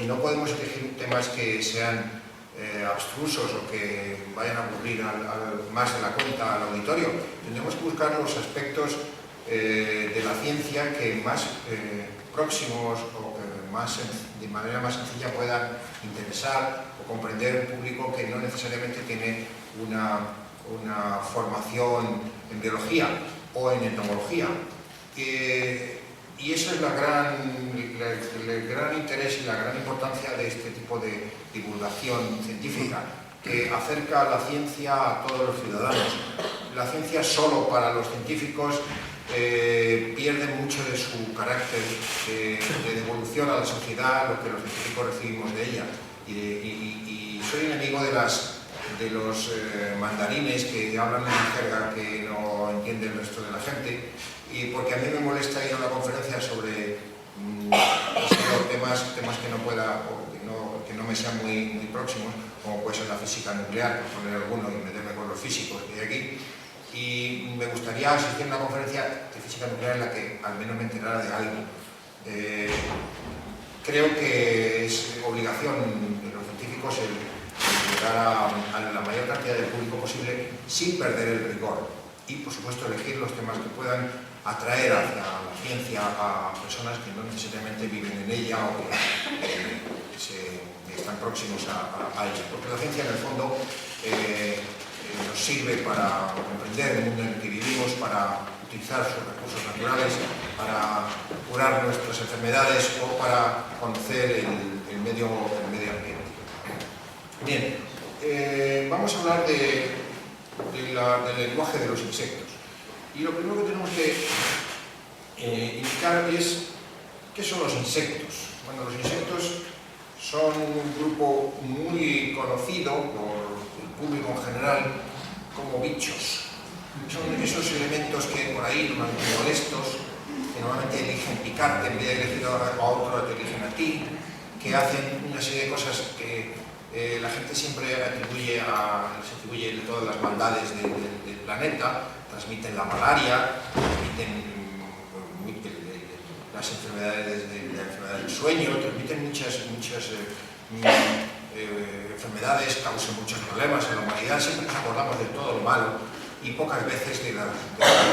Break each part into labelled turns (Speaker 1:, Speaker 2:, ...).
Speaker 1: No podemos elegir temas que sean abstrusos o que vayan a aburrir más de la cuenta al auditorio. Tendremos que buscar los aspectos de la ciencia que más próximos o que de manera más sencilla puedan interesar o comprender un público que no necesariamente tiene una formación en biología o en entomología. Y eso es el gran interés y la gran importancia de este tipo de divulgación científica, que acerca la ciencia a todos los ciudadanos. La ciencia solo para los científicos pierde mucho de su carácter de devolución a la sociedad, lo que los científicos recibimos de ella. Y soy enemigo de los mandarines que hablan una jerga que no entiende el resto de la gente, y porque a mí me molesta ir a una conferencia sobre temas que no pueda o que no me sean muy próximos, como puede ser la física nuclear, por poner alguno y meterme con los físicos que hay aquí. Y me gustaría asistir a una conferencia de física nuclear en la que al menos me enterara de algo. Creo que es obligación de los científicos el llegar a la mayor cantidad de público posible sin perder el rigor y, por supuesto, elegir los temas que puedan atraer hacia la ciencia a personas que no necesariamente viven en ella o que están próximos a ella. Porque la ciencia, en el fondo, nos sirve para comprender el mundo en el que vivimos, para utilizar sus recursos naturales, para curar nuestras enfermedades o para conocer el medio ambiente. Bien, vamos a hablar del lenguaje de los insectos. Y lo primero que tenemos que indicar es qué son los insectos. Bueno, los insectos son un grupo muy conocido por el público en general como bichos. Son esos elementos que por ahí normalmente molestos, que normalmente eligen picarte en vez de elegir a otro, te eligen a ti, que hacen una serie de cosas que la gente siempre se atribuye todas las maldades del planeta. Transmiten la malaria, transmiten las enfermedades la enfermedad del sueño, transmiten muchas enfermedades, causan muchos problemas en la humanidad. Siempre nos acordamos de todo lo malo y pocas veces de los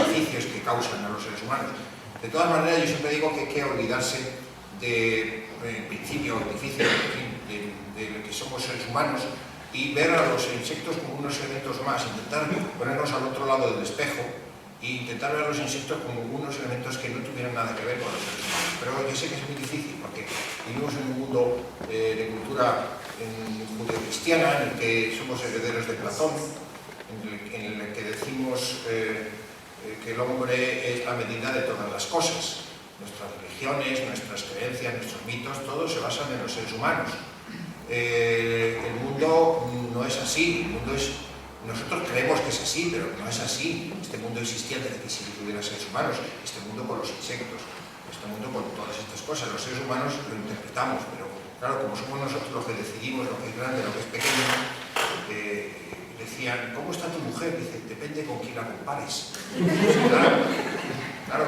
Speaker 1: beneficios que causan a los seres humanos. De todas maneras, yo siempre digo que hay que olvidarse del principio difícil de lo que somos seres humanos y ver a los insectos como unos elementos más, intentar ponernos al otro lado del espejo e intentar ver a los insectos como unos elementos que no tuvieran nada que ver con los seres humanos. Pero yo sé que es muy difícil porque vivimos en un mundo de cultura judeocristiana en el que somos herederos de Platón, en el que decimos que el hombre es la medida de todas las cosas. Nuestras religiones, nuestras creencias, nuestros mitos, todos se basan en los seres humanos. El mundo no es así, nosotros creemos que es así, pero no es así. Este mundo existía desde que si hubiera seres humanos, este mundo con los insectos, este mundo con todas estas cosas. Los seres humanos lo interpretamos, pero claro, como somos nosotros los que decidimos lo que es grande, lo que es pequeño, decían, ¿cómo está tu mujer? Dice, depende con quién la compares. Claro,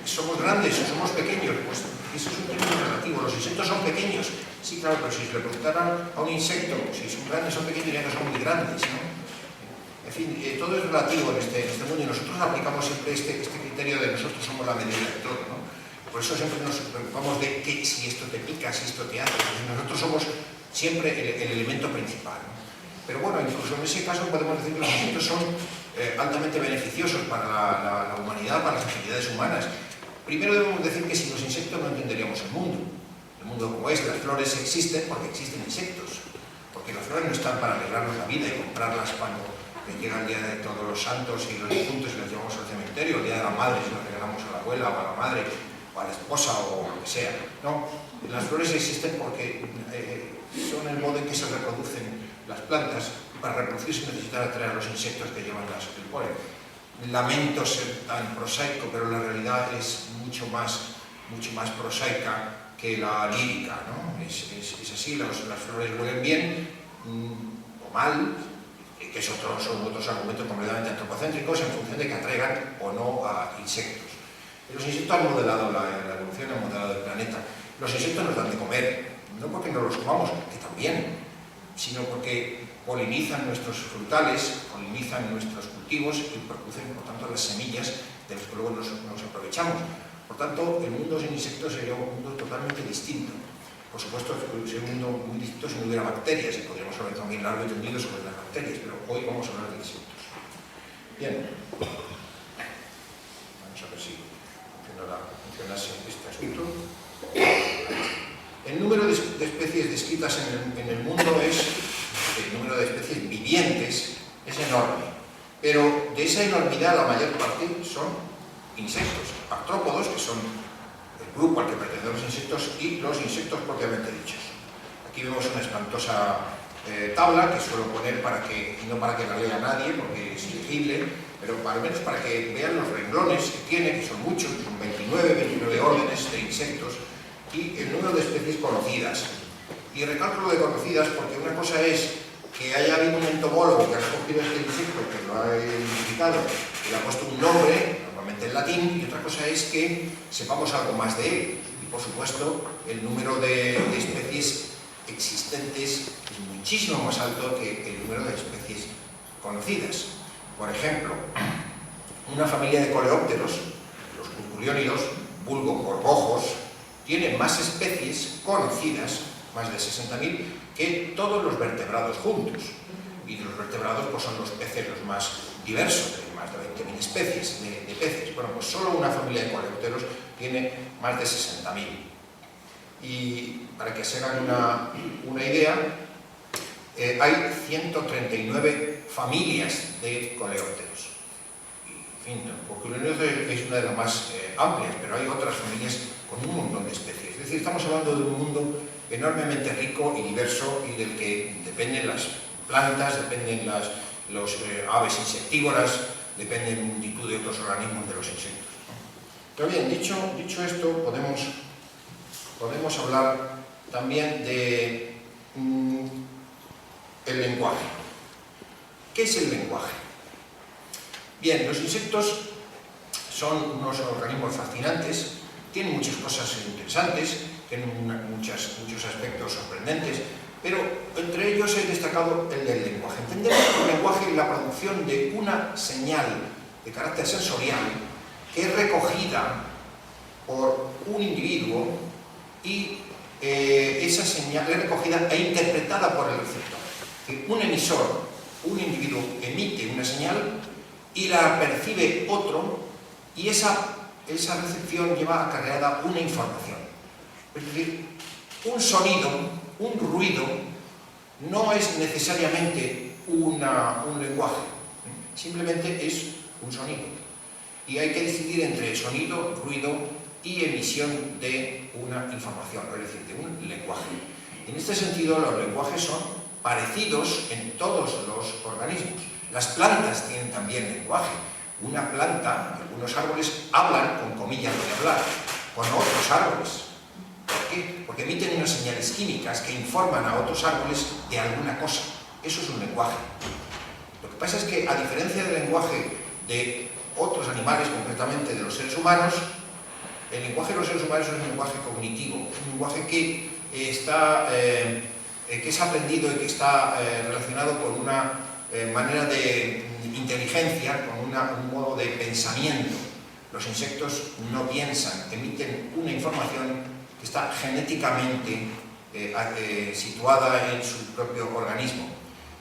Speaker 1: somos grandes o somos pequeños, pues eso es un término relativo. Los insectos son pequeños, sí, claro, pero si se le preguntaran a un insecto si son grandes o son pequeños, ya no son muy grandes, ¿no? En fin, todo es relativo en este mundo y nosotros aplicamos siempre este criterio de nosotros somos la medida de todo, ¿no? Por eso siempre nos preocupamos de que si esto te pica, si esto te hace, pues nosotros somos siempre el elemento principal, ¿no? Pero bueno, incluso en ese caso podemos decir que los insectos son altamente beneficiosos para la humanidad, para las actividades humanas. Primero debemos decir que sin los insectos no entenderíamos el mundo. El mundo como es, las flores existen porque existen insectos. Porque las flores no están para arreglarnos la vida y comprarlas cuando llega el día de todos los santos y los difuntos y los llevamos al cementerio, el día de la madre si los regalamos a la abuela o a la madre o a la esposa o lo que sea. No, las flores existen porque son el modo en que se reproducen las plantas. Para reproducirse necesitan atraer a los insectos que llevan el polen. Lamento ser tan prosaico, pero la realidad es mucho más prosaica que la lírica, ¿no? Es así, las flores huelen bien o mal, que son otros argumentos completamente antropocéntricos en función de que atraigan o no a insectos. Los insectos han modelado la evolución, han modelado el planeta. Los insectos nos dan de comer, no porque no los comamos, que también, sino porque polinizan nuestros frutales, polinizan nuestros cultivos y producen, por tanto, las semillas de las que luego nos aprovechamos. Por tanto, el mundo sin insectos sería un mundo totalmente distinto. Por supuesto, sería un mundo muy distinto si no hubiera bacterias, y podríamos hablar también largo y tendido sobre las bacterias, pero hoy vamos a hablar de insectos. Bien. Vamos a ver si funcionase este asunto. El número de especies descritas en el mundo el número de especies vivientes es enorme, pero de esa enormidad la mayor parte son insectos, artrópodos, que son el grupo al que pertenecen los insectos, y los insectos propiamente dichos. Aquí vemos una espantosa tabla que suelo poner no para que la lea nadie, porque es ilegible, pero al menos para que vean los renglones que tiene, que son muchos, que son 29 órdenes de insectos, y el número de especies conocidas. Y recalco lo de conocidas porque una cosa es que haya habido un entomólogo que ha escogido este insecto, que lo ha identificado, que le ha puesto un nombre, normalmente en latín, y otra cosa es que sepamos algo más de él. Y por supuesto, el número de especies existentes es muchísimo más alto que el número de especies conocidas. Por ejemplo, una familia de coleópteros, los curculiónidos, vulgo gorgojos, tiene más especies conocidas, más de 60.000, que todos los vertebrados juntos. Y los vertebrados pues, son los peces los más diversos, hay más de 20.000 especies de peces. Bueno, pues solo una familia de coleópteros tiene más de 60.000. Y para que se hagan una idea, hay 139 familias de coleópteros. Y, en fin, el curculiónido es una de las más amplias, pero hay otras familias con un montón de especies. Es decir, estamos hablando de un mundo enormemente rico y diverso y del que dependen las plantas, dependen los aves insectívoras, dependen multitud de otros organismos de los insectos, ¿no? Pero bien, dicho esto, podemos hablar también de el lenguaje. ¿Qué es el lenguaje? Bien, los insectos son unos organismos fascinantes, tienen muchas cosas interesantes, tienen muchos aspectos sorprendentes, pero entre ellos he destacado el del lenguaje. Entendemos por lenguaje la producción de una señal de carácter sensorial que es recogida por un individuo y esa señal es recogida e interpretada por el receptor. Un emisor, un individuo emite una señal y la percibe otro, y esa recepción lleva acarreada una información. Es decir, un sonido, un ruido, no es necesariamente un lenguaje, simplemente es un sonido. Y hay que decidir entre sonido, ruido y emisión de una información, es decir, de un lenguaje. En este sentido, los lenguajes son parecidos en todos los organismos. Las plantas tienen también lenguaje. Una planta, algunos árboles, hablan con comillas de hablar, con otros árboles. ¿Por qué? Porque emiten unas señales químicas que informan a otros árboles de alguna cosa. Eso es un lenguaje. Lo que pasa es que, a diferencia del lenguaje de otros animales, concretamente de los seres humanos, el lenguaje de los seres humanos es un lenguaje cognitivo, es un lenguaje que es aprendido y que está relacionado con una manera de inteligencia, con un modo de pensamiento. Los insectos no piensan, emiten una información que está genéticamente situada en su propio organismo.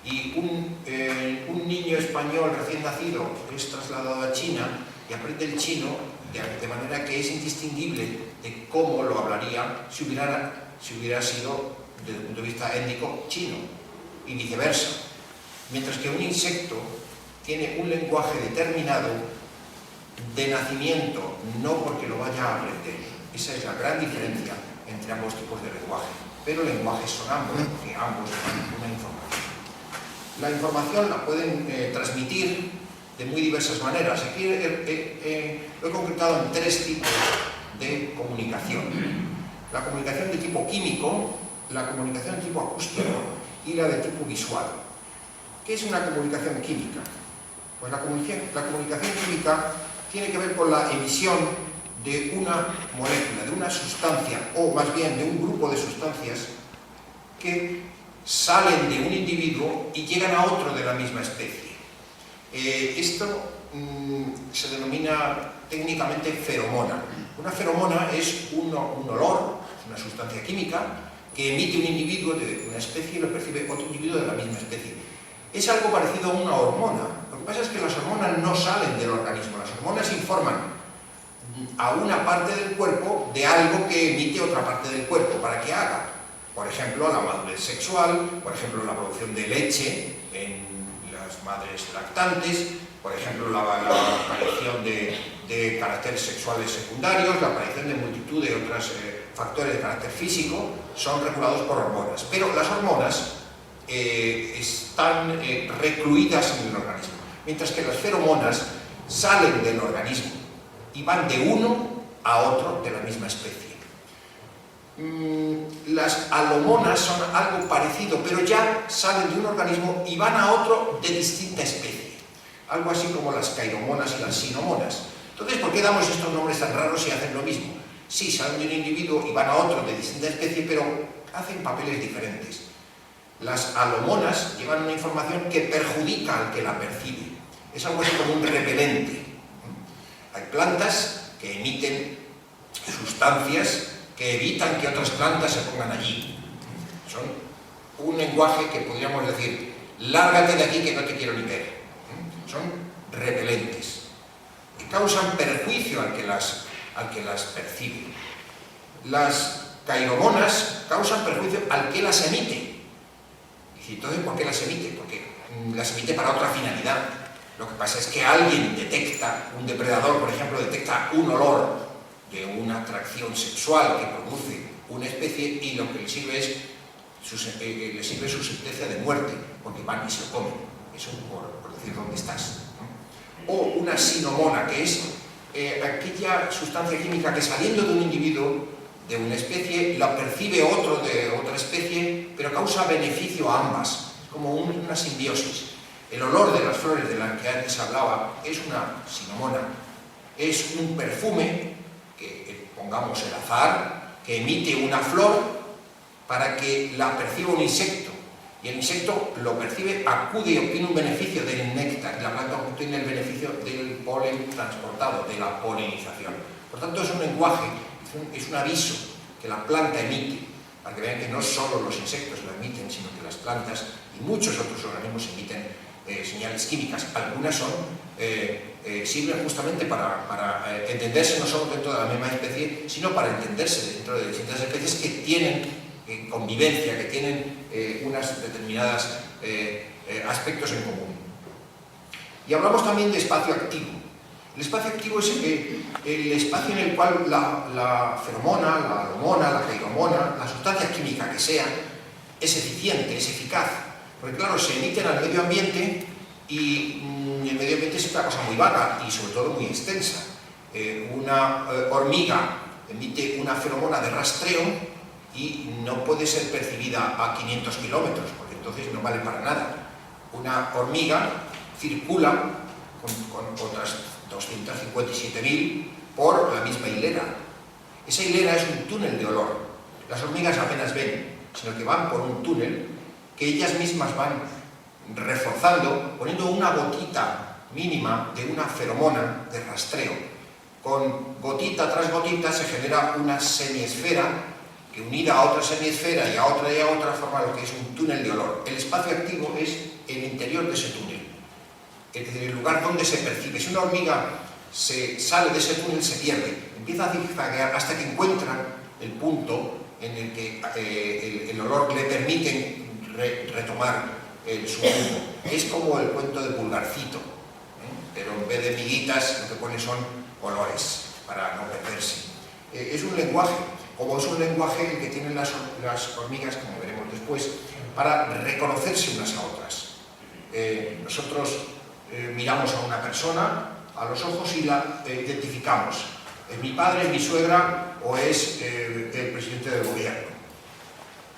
Speaker 1: Y un niño español recién nacido es trasladado a China y aprende el chino de manera que es indistinguible de cómo lo hablaría si hubiera sido, desde el punto de vista étnico, chino, y viceversa. Mientras que un insecto tiene un lenguaje determinado de nacimiento, no porque lo vaya a aprender. Esa es la gran diferencia entre ambos tipos de lenguaje. Pero lenguajes son ambos, porque ambos dan una información. La información la pueden transmitir de muy diversas maneras. Aquí lo he concretado en 3 tipos de comunicación. La comunicación de tipo químico, la comunicación de tipo acústico y la de tipo visual. ¿Qué es una comunicación química? Pues la comunicación química tiene que ver con la emisión de una molécula, de una sustancia, o más bien de un grupo de sustancias que salen de un individuo y llegan a otro de la misma especie. Esto se denomina técnicamente feromona. Una feromona es un olor, una sustancia química que emite un individuo de una especie y lo percibe otro individuo de la misma especie. Es algo parecido a una hormona. Lo que pasa es que las hormonas no salen del organismo. Las hormonas informan a una parte del cuerpo de algo que emite otra parte del cuerpo para que haga. Por ejemplo, la madurez sexual, por ejemplo, la producción de leche en las madres lactantes, por ejemplo, la aparición de caracteres sexuales secundarios, la aparición de multitud de otros factores de carácter físico, son regulados por hormonas. Pero las hormonas están recluidas en el organismo, mientras que las feromonas salen del organismo y van de uno a otro de la misma especie. Las alomonas son algo parecido, pero ya salen de un organismo y van a otro de distinta especie. Algo así como las cairomonas y las sinomonas. Entonces, ¿por qué damos estos nombres tan raros si hacen lo mismo? Sí, salen de un individuo y van a otro de distinta especie, pero hacen papeles diferentes. Las alomonas llevan una información que perjudica al que la percibe. Es algo así como un repelente. Hay plantas que emiten sustancias que evitan que otras plantas se pongan allí. Son un lenguaje que podríamos decir, lárgate de aquí que no te quiero ni ver. Son repelentes, que causan perjuicio al que las percibe. Las cairomonas causan perjuicio al que las emite. Y entonces, ¿por qué las emite? Porque las emite para otra finalidad. Lo que pasa es que alguien detecta, un depredador, por ejemplo, detecta un olor de una atracción sexual que produce una especie y lo que le sirve es su sentencia de muerte, porque van y se lo comen. Eso por decir dónde estás, ¿no? O una sinomona, que es aquella sustancia química que saliendo de un individuo, de una especie, la percibe otro de otra especie, pero causa beneficio a ambas, como una simbiosis. El olor de las flores de las que antes hablaba es una sinomona, es un perfume, que pongamos el azahar, que emite una flor para que la perciba un insecto, y el insecto lo percibe, acude y obtiene un beneficio del néctar, y la planta obtiene el beneficio del polen transportado, de la polinización. Por tanto, es un lenguaje, es un aviso que la planta emite, para que vean que no solo los insectos lo emiten, sino que las plantas y muchos otros organismos emiten señales químicas. Algunas sirven justamente para entenderse no solo dentro de la misma especie, sino para entenderse dentro de distintas especies que tienen convivencia, que tienen unas determinadas aspectos en común. Y hablamos también de espacio activo. El espacio activo es el espacio en el cual la feromona, la alomona, la cairomona, la sustancia química que sea, es eficiente, es eficaz. Porque claro, se emiten al medio ambiente y el medio ambiente es una cosa muy vaga y sobre todo muy extensa. Una hormiga emite una feromona de rastreo y no puede ser percibida a 500 kilómetros, porque entonces no vale para nada. Una hormiga circula con otras 257.000 por la misma hilera. Esa hilera es un túnel de olor. Las hormigas apenas ven, sino que van por un túnel que ellas mismas van reforzando, poniendo una gotita mínima de una feromona de rastreo. Con gotita tras gotita se genera una semiesfera que, unida a otra semiesfera y a otra, forma lo que es un túnel de olor. El espacio activo es el interior de ese túnel. Es decir, el lugar donde se percibe. Si una hormiga se sale de ese túnel, se pierde, empieza a zigzaguear hasta que encuentra el punto en el que el olor le permite retomar su rumbo. Es como el cuento del pulgarcito, pero en vez de miguitas lo que pone son olores para no perderse. Es un lenguaje, como es un lenguaje el que tienen las hormigas, como veremos después, para reconocerse unas a otras. Nosotros miramos a una persona a los ojos y la identificamos. ¿Es mi padre, es mi suegra o es el presidente del gobierno?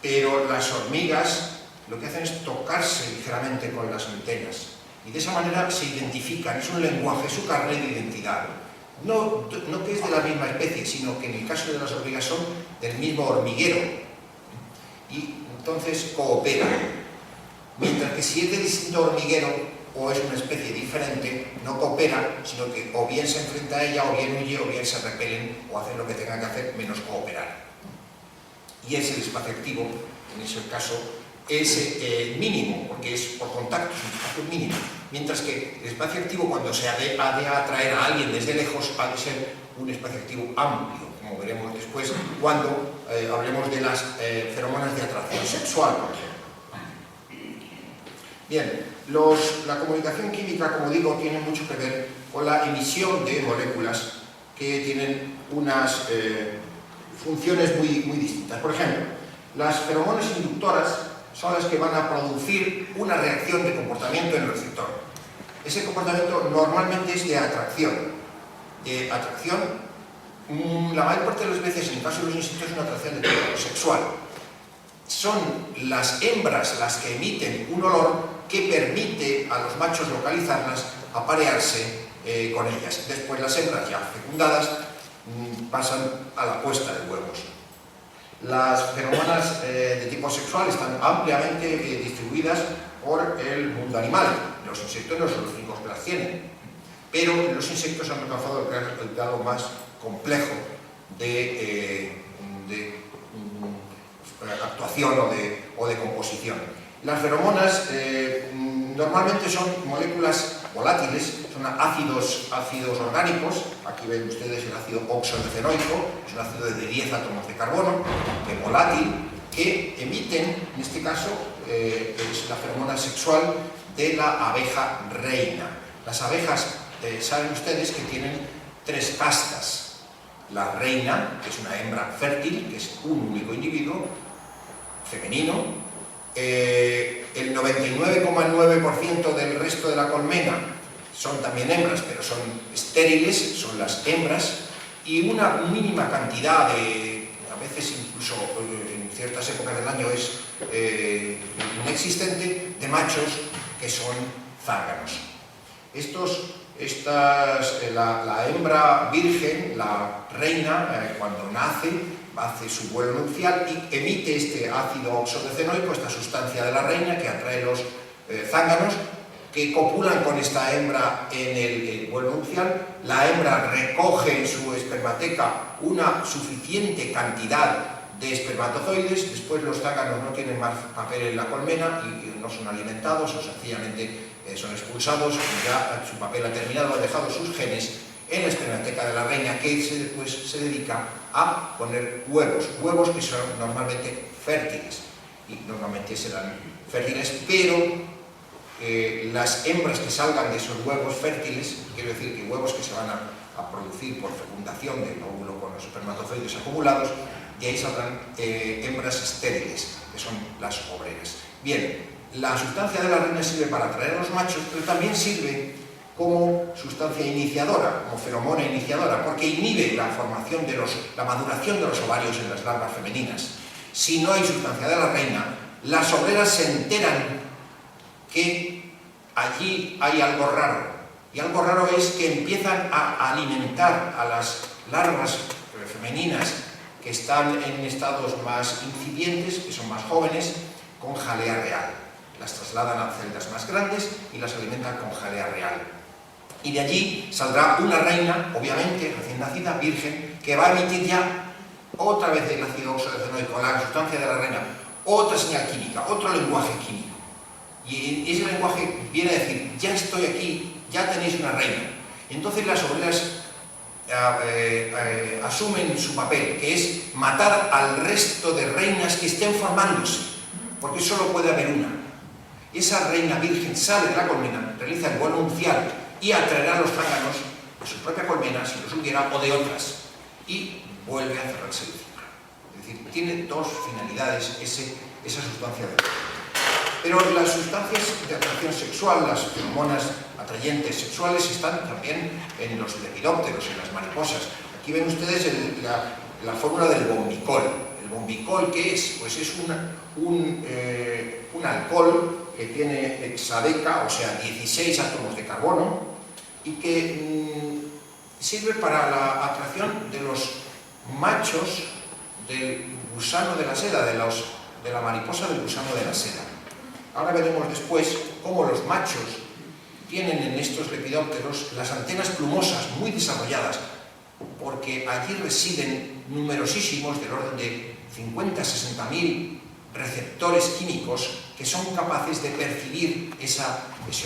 Speaker 1: Pero las hormigas lo que hacen es tocarse ligeramente con las antenas y de esa manera se identifican. Es un lenguaje, es su carnet de identidad. No que es de la misma especie, sino que en el caso de las hormigas son del mismo hormiguero. Y entonces coopera. Mientras que si es de distinto hormiguero o es una especie diferente, no coopera, sino que o bien se enfrenta a ella, o bien huye, o bien se repelen, o hacen lo que tengan que hacer, menos cooperar. Y ese espacio activo, en ese caso, es mínimo, porque es por contacto, es un espacio mínimo. Mientras que el espacio activo, cuando se ha de atraer a alguien desde lejos, ha de ser un espacio activo amplio, como veremos después, cuando hablemos de las feromonas de atracción sexual, por ejemplo. Bien, la comunicación química, como digo, tiene mucho que ver con la emisión de moléculas que tienen unas funciones muy distintas. Por ejemplo, las feromonas inductoras son las que van a producir una reacción de comportamiento en el receptor. Ese comportamiento normalmente es de atracción. La mayor parte de las veces, en el caso de los insectos, es una atracción de tipo sexual. Son las hembras las que emiten un olor que permite a los machos localizarlas, aparearse con ellas. Después las hembras ya fecundadas pasan a la puesta de huevos. Las feromonas de tipo sexual están ampliamente distribuidas por el mundo animal. Los insectos no son los únicos que las tienen, pero los insectos han alcanzado el grado más complejo de actuación o de composición. Las feromonas normalmente son moléculas volátiles, son ácidos orgánicos. Aquí ven ustedes el ácido oxorecenoico, es un ácido de 10 átomos de carbono, volátil, que emiten, en este caso, es la feromona sexual de la abeja reina. Las abejas, saben ustedes que tienen 3 castas. La reina, que es una hembra fértil, que es un único individuo, femenino. El 99,9% del resto de la colmena son también hembras, pero son estériles, son las hembras, y una mínima cantidad a veces incluso en ciertas épocas del año es inexistente, de machos que son zánganos. La hembra virgen, la reina, cuando nace, hace su vuelo nupcial y emite este ácido oxorecenoico, esta sustancia de la reina que atrae los zánganos, que copulan con esta hembra en el vuelo nupcial. La hembra recoge en su espermateca una suficiente cantidad de espermatozoides. Después los zánganos no tienen más papel en la colmena y no son alimentados, o sencillamente son expulsados, ya su papel ha terminado, ha dejado sus genes en la espermateca de la reina, que después se dedica a poner huevos que son normalmente fértiles, y normalmente serán fértiles, pero las hembras que salgan de esos huevos fértiles, quiero decir que huevos que se van a producir por fecundación del óvulo con los espermatozoides acumulados, de ahí saldrán hembras estériles, que son las obreras. Bien, la sustancia de la reina sirve para atraer a los machos, pero también sirve como sustancia iniciadora, como feromona iniciadora, porque inhibe la formación la maduración de los ovarios en las larvas femeninas. Si no hay sustancia de la reina, las obreras se enteran que allí hay algo raro, y algo raro es que empiezan a alimentar a las larvas femeninas que están en estados más incipientes, que son más jóvenes, con jalea real. Las trasladan a celdas más grandes y las alimentan con jalea real. Y de allí saldrá una reina, obviamente, recién nacida, virgen, que va a emitir ya otra vez el ácido oxorecenoico, la sustancia de la reina, otra señal química, otro lenguaje químico. Y ese lenguaje viene a decir, ya estoy aquí, ya tenéis una reina. Entonces las obreras asumen su papel, que es matar al resto de reinas que estén formándose, porque solo puede haber una. Esa reina virgen sale de la colmena, realiza el vuelo nupcial y atraerá a los zánganos de su propia colmena, si los hubiera, o de otras, y vuelve a cerrarse el ciclo. Es decir, tiene 2 finalidades esa sustancia de reina. Pero las sustancias de atracción sexual, las feromonas atrayentes sexuales, están también en los lepidópteros, en las mariposas. Aquí ven ustedes la fórmula del bombicol. ¿El bombicol qué es? Pues es un alcohol que tiene hexadeca, o sea, 16 átomos de carbono, y que sirve para la atracción de los machos del gusano de la seda, de de la mariposa del gusano de la seda. Ahora veremos después cómo los machos tienen en estos lepidópteros las antenas plumosas muy desarrolladas, porque allí residen numerosísimos, del orden de 50-60.000 receptores químicos que son capaces de percibir ese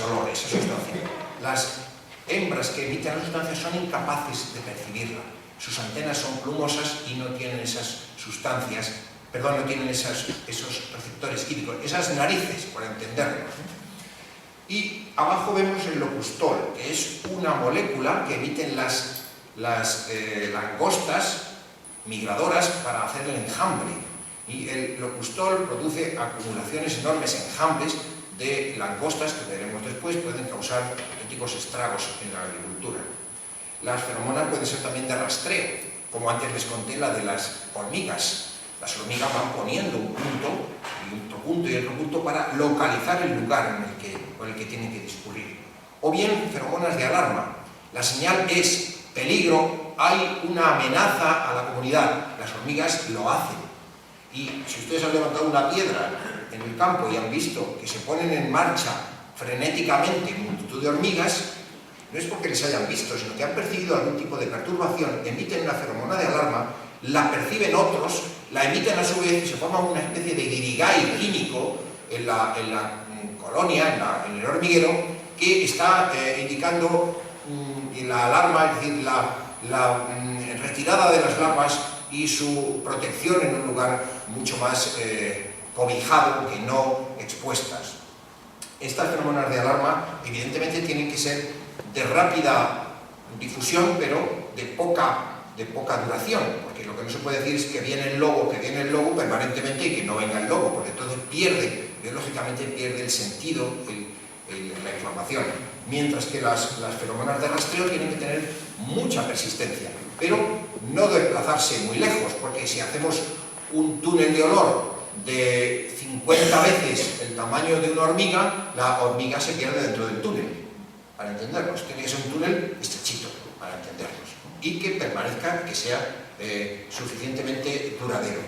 Speaker 1: olor, esa sustancia. Las hembras que emiten la sustancia son incapaces de percibirla. Sus antenas son plumosas y no tienen esas sustancias, perdón, no tienen esos receptores químicos, esas narices, por entenderlo. Y abajo vemos el locustol, que es una molécula que emiten las langostas migradoras para hacer el enjambre. Y el locustol produce acumulaciones enormes, enjambres de langostas que veremos después, pueden causar auténticos estragos en la agricultura. Las feromonas pueden ser también de rastreo, como antes les conté la de las hormigas. Las hormigas van poniendo un punto y otro punto para localizar el lugar por el que tienen que discurrir. O bien feromonas de alarma. La señal es peligro, hay una amenaza a la comunidad. Las hormigas lo hacen. Y si ustedes han levantado una piedra en el campo y han visto que se ponen en marcha frenéticamente multitud de hormigas, no es porque les hayan visto, sino que han percibido algún tipo de perturbación, emiten una feromona de alarma, la perciben otros, la emiten a su vez y se forma una especie de guirigay químico en la colonia, en el hormiguero, que está indicando la alarma, es decir, la retirada de las larvas y su protección en un lugar mucho más cobijado que no expuestas. Estas feromonas de alarma evidentemente tienen que ser de rápida difusión, pero de poca duración, porque lo que no se puede decir es que viene el lobo permanentemente y que no venga el lobo, porque entonces biológicamente pierde el sentido, la información. Mientras que las feromonas de rastreo tienen que tener mucha persistencia, pero no desplazarse muy lejos, porque si hacemos un túnel de olor de 50 veces el tamaño de una hormiga, la hormiga se pierde dentro del túnel. Para entendernos, tiene que ser un túnel estrechito, para entendernos, y que permanezca, que sea suficientemente duradero.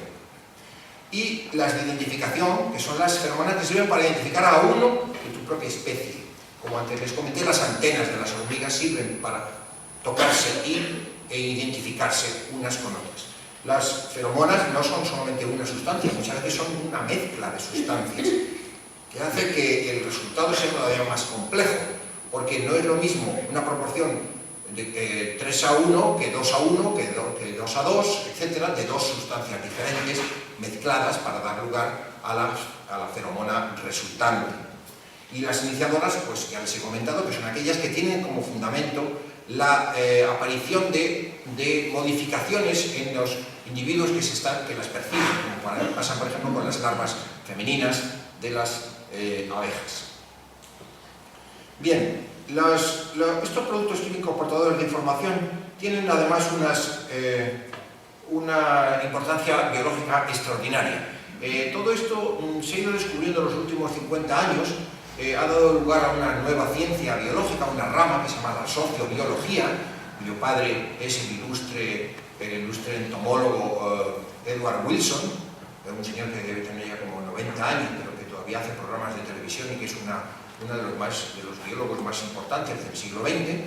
Speaker 1: Y las de identificación, que son las feromonas que sirven para identificar a uno de tu propia especie. Como antes les comenté, las antenas de las hormigas sirven para tocarse e identificarse unas con otras. Las feromonas no son solamente una sustancia, muchas veces son una mezcla de sustancias, que hace que el resultado sea todavía más complejo, porque no es lo mismo una proporción de 3 a 1 que 2 a 1, que 2 a 2, etcétera, de dos sustancias diferentes mezcladas para dar lugar a la feromona resultante. Y las iniciadoras, pues ya les he comentado, que son aquellas que tienen como fundamento la aparición de modificaciones en los individuos que las perciben, como pasa por ejemplo con las larvas femeninas de las abejas. Bien, estos productos químicos portadores de información tienen además una importancia biológica extraordinaria. Todo esto se ha ido descubriendo en los últimos 50 años, ha dado lugar a una nueva ciencia biológica, una rama que se llama la sociobiología, cuyo padre es el ilustre entomólogo Edward Wilson, un señor que debe tener ya como 90 años, pero que todavía hace programas de televisión y que es uno de los biólogos más importantes del siglo XX,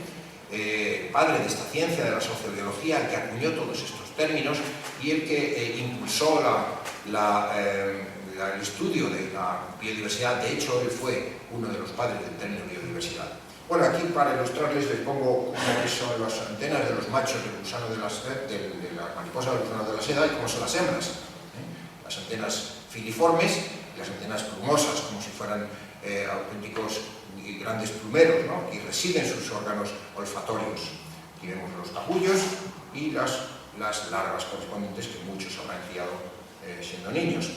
Speaker 1: padre de esta ciencia, de la sociobiología, el que acuñó todos estos términos y el que impulsó el estudio de la biodiversidad. De hecho, él fue uno de los padres del término biodiversidad. Bueno, aquí para ilustrarles les pongo cómo son las antenas de los machos del gusano de la mariposa del gusano de la seda y cómo son las hembras. Las antenas filiformes y las antenas plumosas, como si fueran auténticos y grandes plumeros, ¿no? Aquí residen sus órganos olfatorios. Aquí vemos los capullos y las larvas correspondientes que muchos habrán criado siendo niños.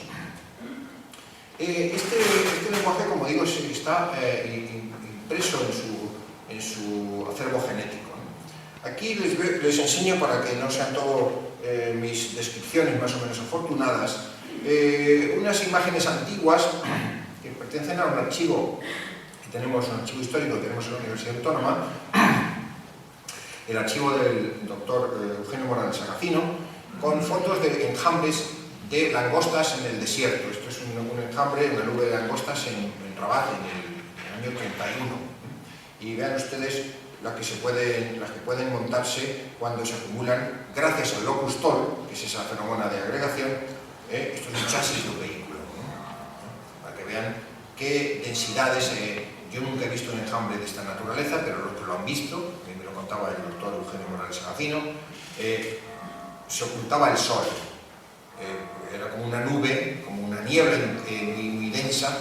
Speaker 1: Este lenguaje, como digo, está impreso en su acervo genético, ¿no? Aquí les enseño, para que no sean todo mis descripciones más o menos afortunadas, unas imágenes antiguas que pertenecen a un archivo que tenemos, un archivo histórico que tenemos en la Universidad Autónoma, el archivo del doctor Eugenio Morales Agacino, con fotos de enjambres de langostas en el desierto. Esto es un enjambre, una nube de langostas en Rabat en el año 31. Y vean ustedes las que pueden montarse cuando se acumulan, gracias al locustol, que es esa feromona de agregación. Esto es un chasis de un vehículo, ¿no? Para que vean qué densidades. Yo nunca he visto un enjambre de esta naturaleza, pero los que lo han visto, me lo contaba el doctor Eugenio Morales Agacino, se ocultaba el sol. Era como una nube, como una niebla muy densa,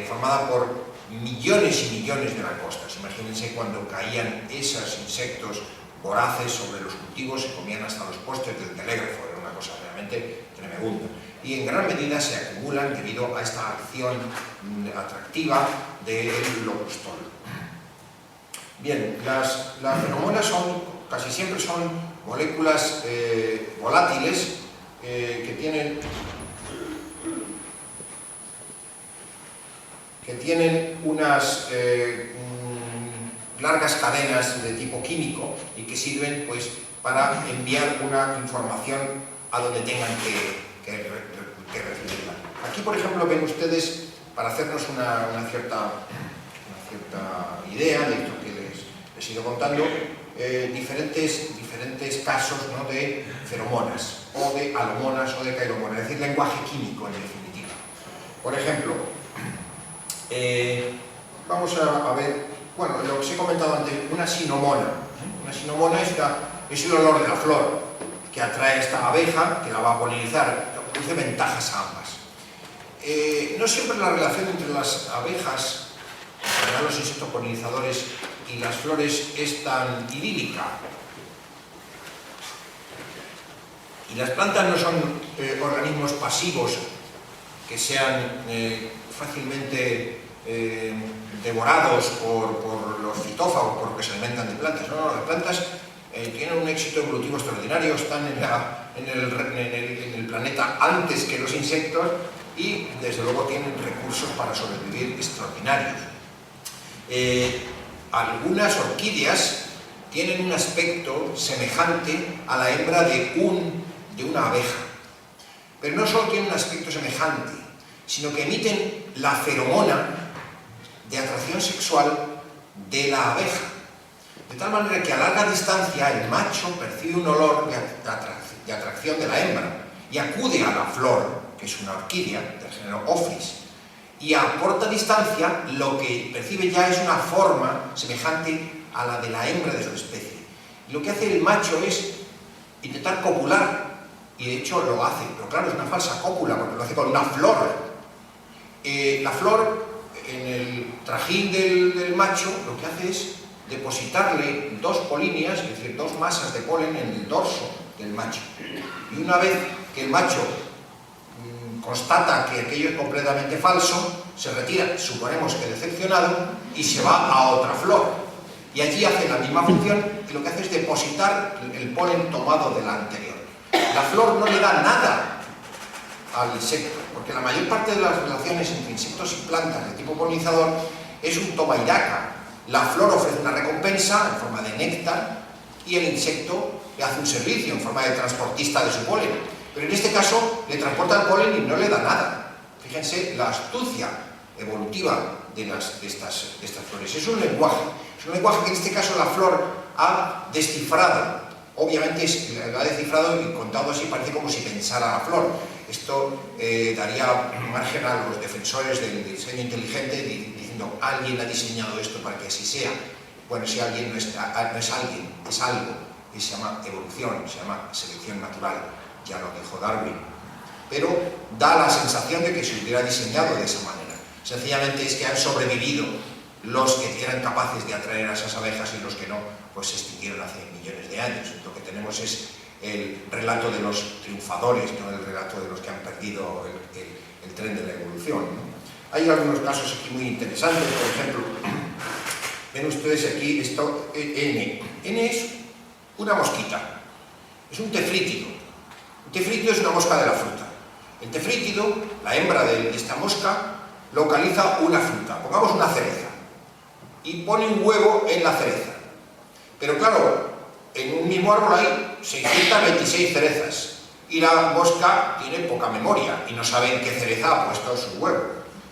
Speaker 1: formada por millones y millones de langostas. Imagínense cuando caían esos insectos voraces sobre los cultivos, se comían hasta los postes del telégrafo. Era una cosa realmente tremenda. Y en gran medida se acumulan debido a esta acción atractiva del locustol. Bien, las feromonas casi siempre son moléculas volátiles que tienen unas largas cadenas de tipo químico y que sirven pues para enviar una información a donde tengan que recibirla. Aquí, por ejemplo, ven ustedes, para hacernos una cierta idea de esto que les he ido contando, diferentes casos, ¿no?, de feromonas, o de alomonas, o de cairomonas, es decir, lenguaje químico en definitiva. Por ejemplo, vamos a ver, bueno, lo que os he comentado antes, una sinomona. Una sinomona es el olor de la flor que atrae a esta abeja, que la va a polinizar, produce ventajas a ambas. No siempre la relación entre las abejas, en general los insectos polinizadores, y las flores es tan idílica. Y las plantas no son organismos pasivos que sean fácilmente devorados por los fitófagos, porque se alimentan de plantas. No, las plantas tienen un éxito evolutivo extraordinario, están en el planeta antes que los insectos y desde luego tienen recursos para sobrevivir extraordinarios. Algunas orquídeas tienen un aspecto semejante a la hembra de una abeja, pero no solo tienen un aspecto semejante, sino que emiten la feromona de atracción sexual de la abeja, de tal manera que a larga distancia el macho percibe un olor de atracción de la hembra y acude a la flor, que es una orquídea del género Ophrys, y a corta distancia lo que percibe ya es una forma semejante a la de la hembra de su especie. Y lo que hace el macho es intentar copular, y de hecho lo hace, pero claro, es una falsa cópula porque lo hace con una flor. La flor, en el trajín del macho, lo que hace es depositarle dos polinias, es decir, dos masas de polen en el dorso del macho. Y una vez que el macho constata que aquello es completamente falso, se retira, suponemos que decepcionado, y se va a otra flor. Y allí hace la misma función y lo que hace es depositar el polen tomado de la anterior. La flor no le da nada al insecto, porque la mayor parte de las relaciones entre insectos y plantas de tipo polinizador es un toma y daca. La flor ofrece una recompensa en forma de néctar y el insecto le hace un servicio en forma de transportista de su polen. Pero en este caso le transporta el polen y no le da nada. Fíjense la astucia evolutiva de estas flores. Es un lenguaje que en este caso la flor ha descifrado. Obviamente lo ha descifrado y contado así parece como si pensara la flor. Esto daría margen a los defensores del diseño inteligente diciendo alguien ha diseñado esto para que así sea. Bueno, si alguien no es alguien, es algo, y se llama evolución, se llama selección natural. Ya lo dejó Darwin, pero da la sensación de que se hubiera diseñado de esa manera. Sencillamente es que han sobrevivido los que eran capaces de atraer a esas abejas y los que no, pues se extinguieron hace millones de años. Lo que tenemos es el relato de los triunfadores, no el relato de los que han perdido el tren de la evolución, ¿no? Hay algunos casos aquí muy interesantes, por ejemplo, ven ustedes aquí esto, N. N es una mosquita, es un tefrítido. Un tefrítido es una mosca de la fruta. El tefrítido, la hembra de esta mosca, localiza una fruta, pongamos una cereza, y pone un huevo en la cereza. Pero claro, en un mismo árbol hay 626 cerezas, Y la mosca tiene poca memoria y no sabe en qué cereza ha puesto su huevo.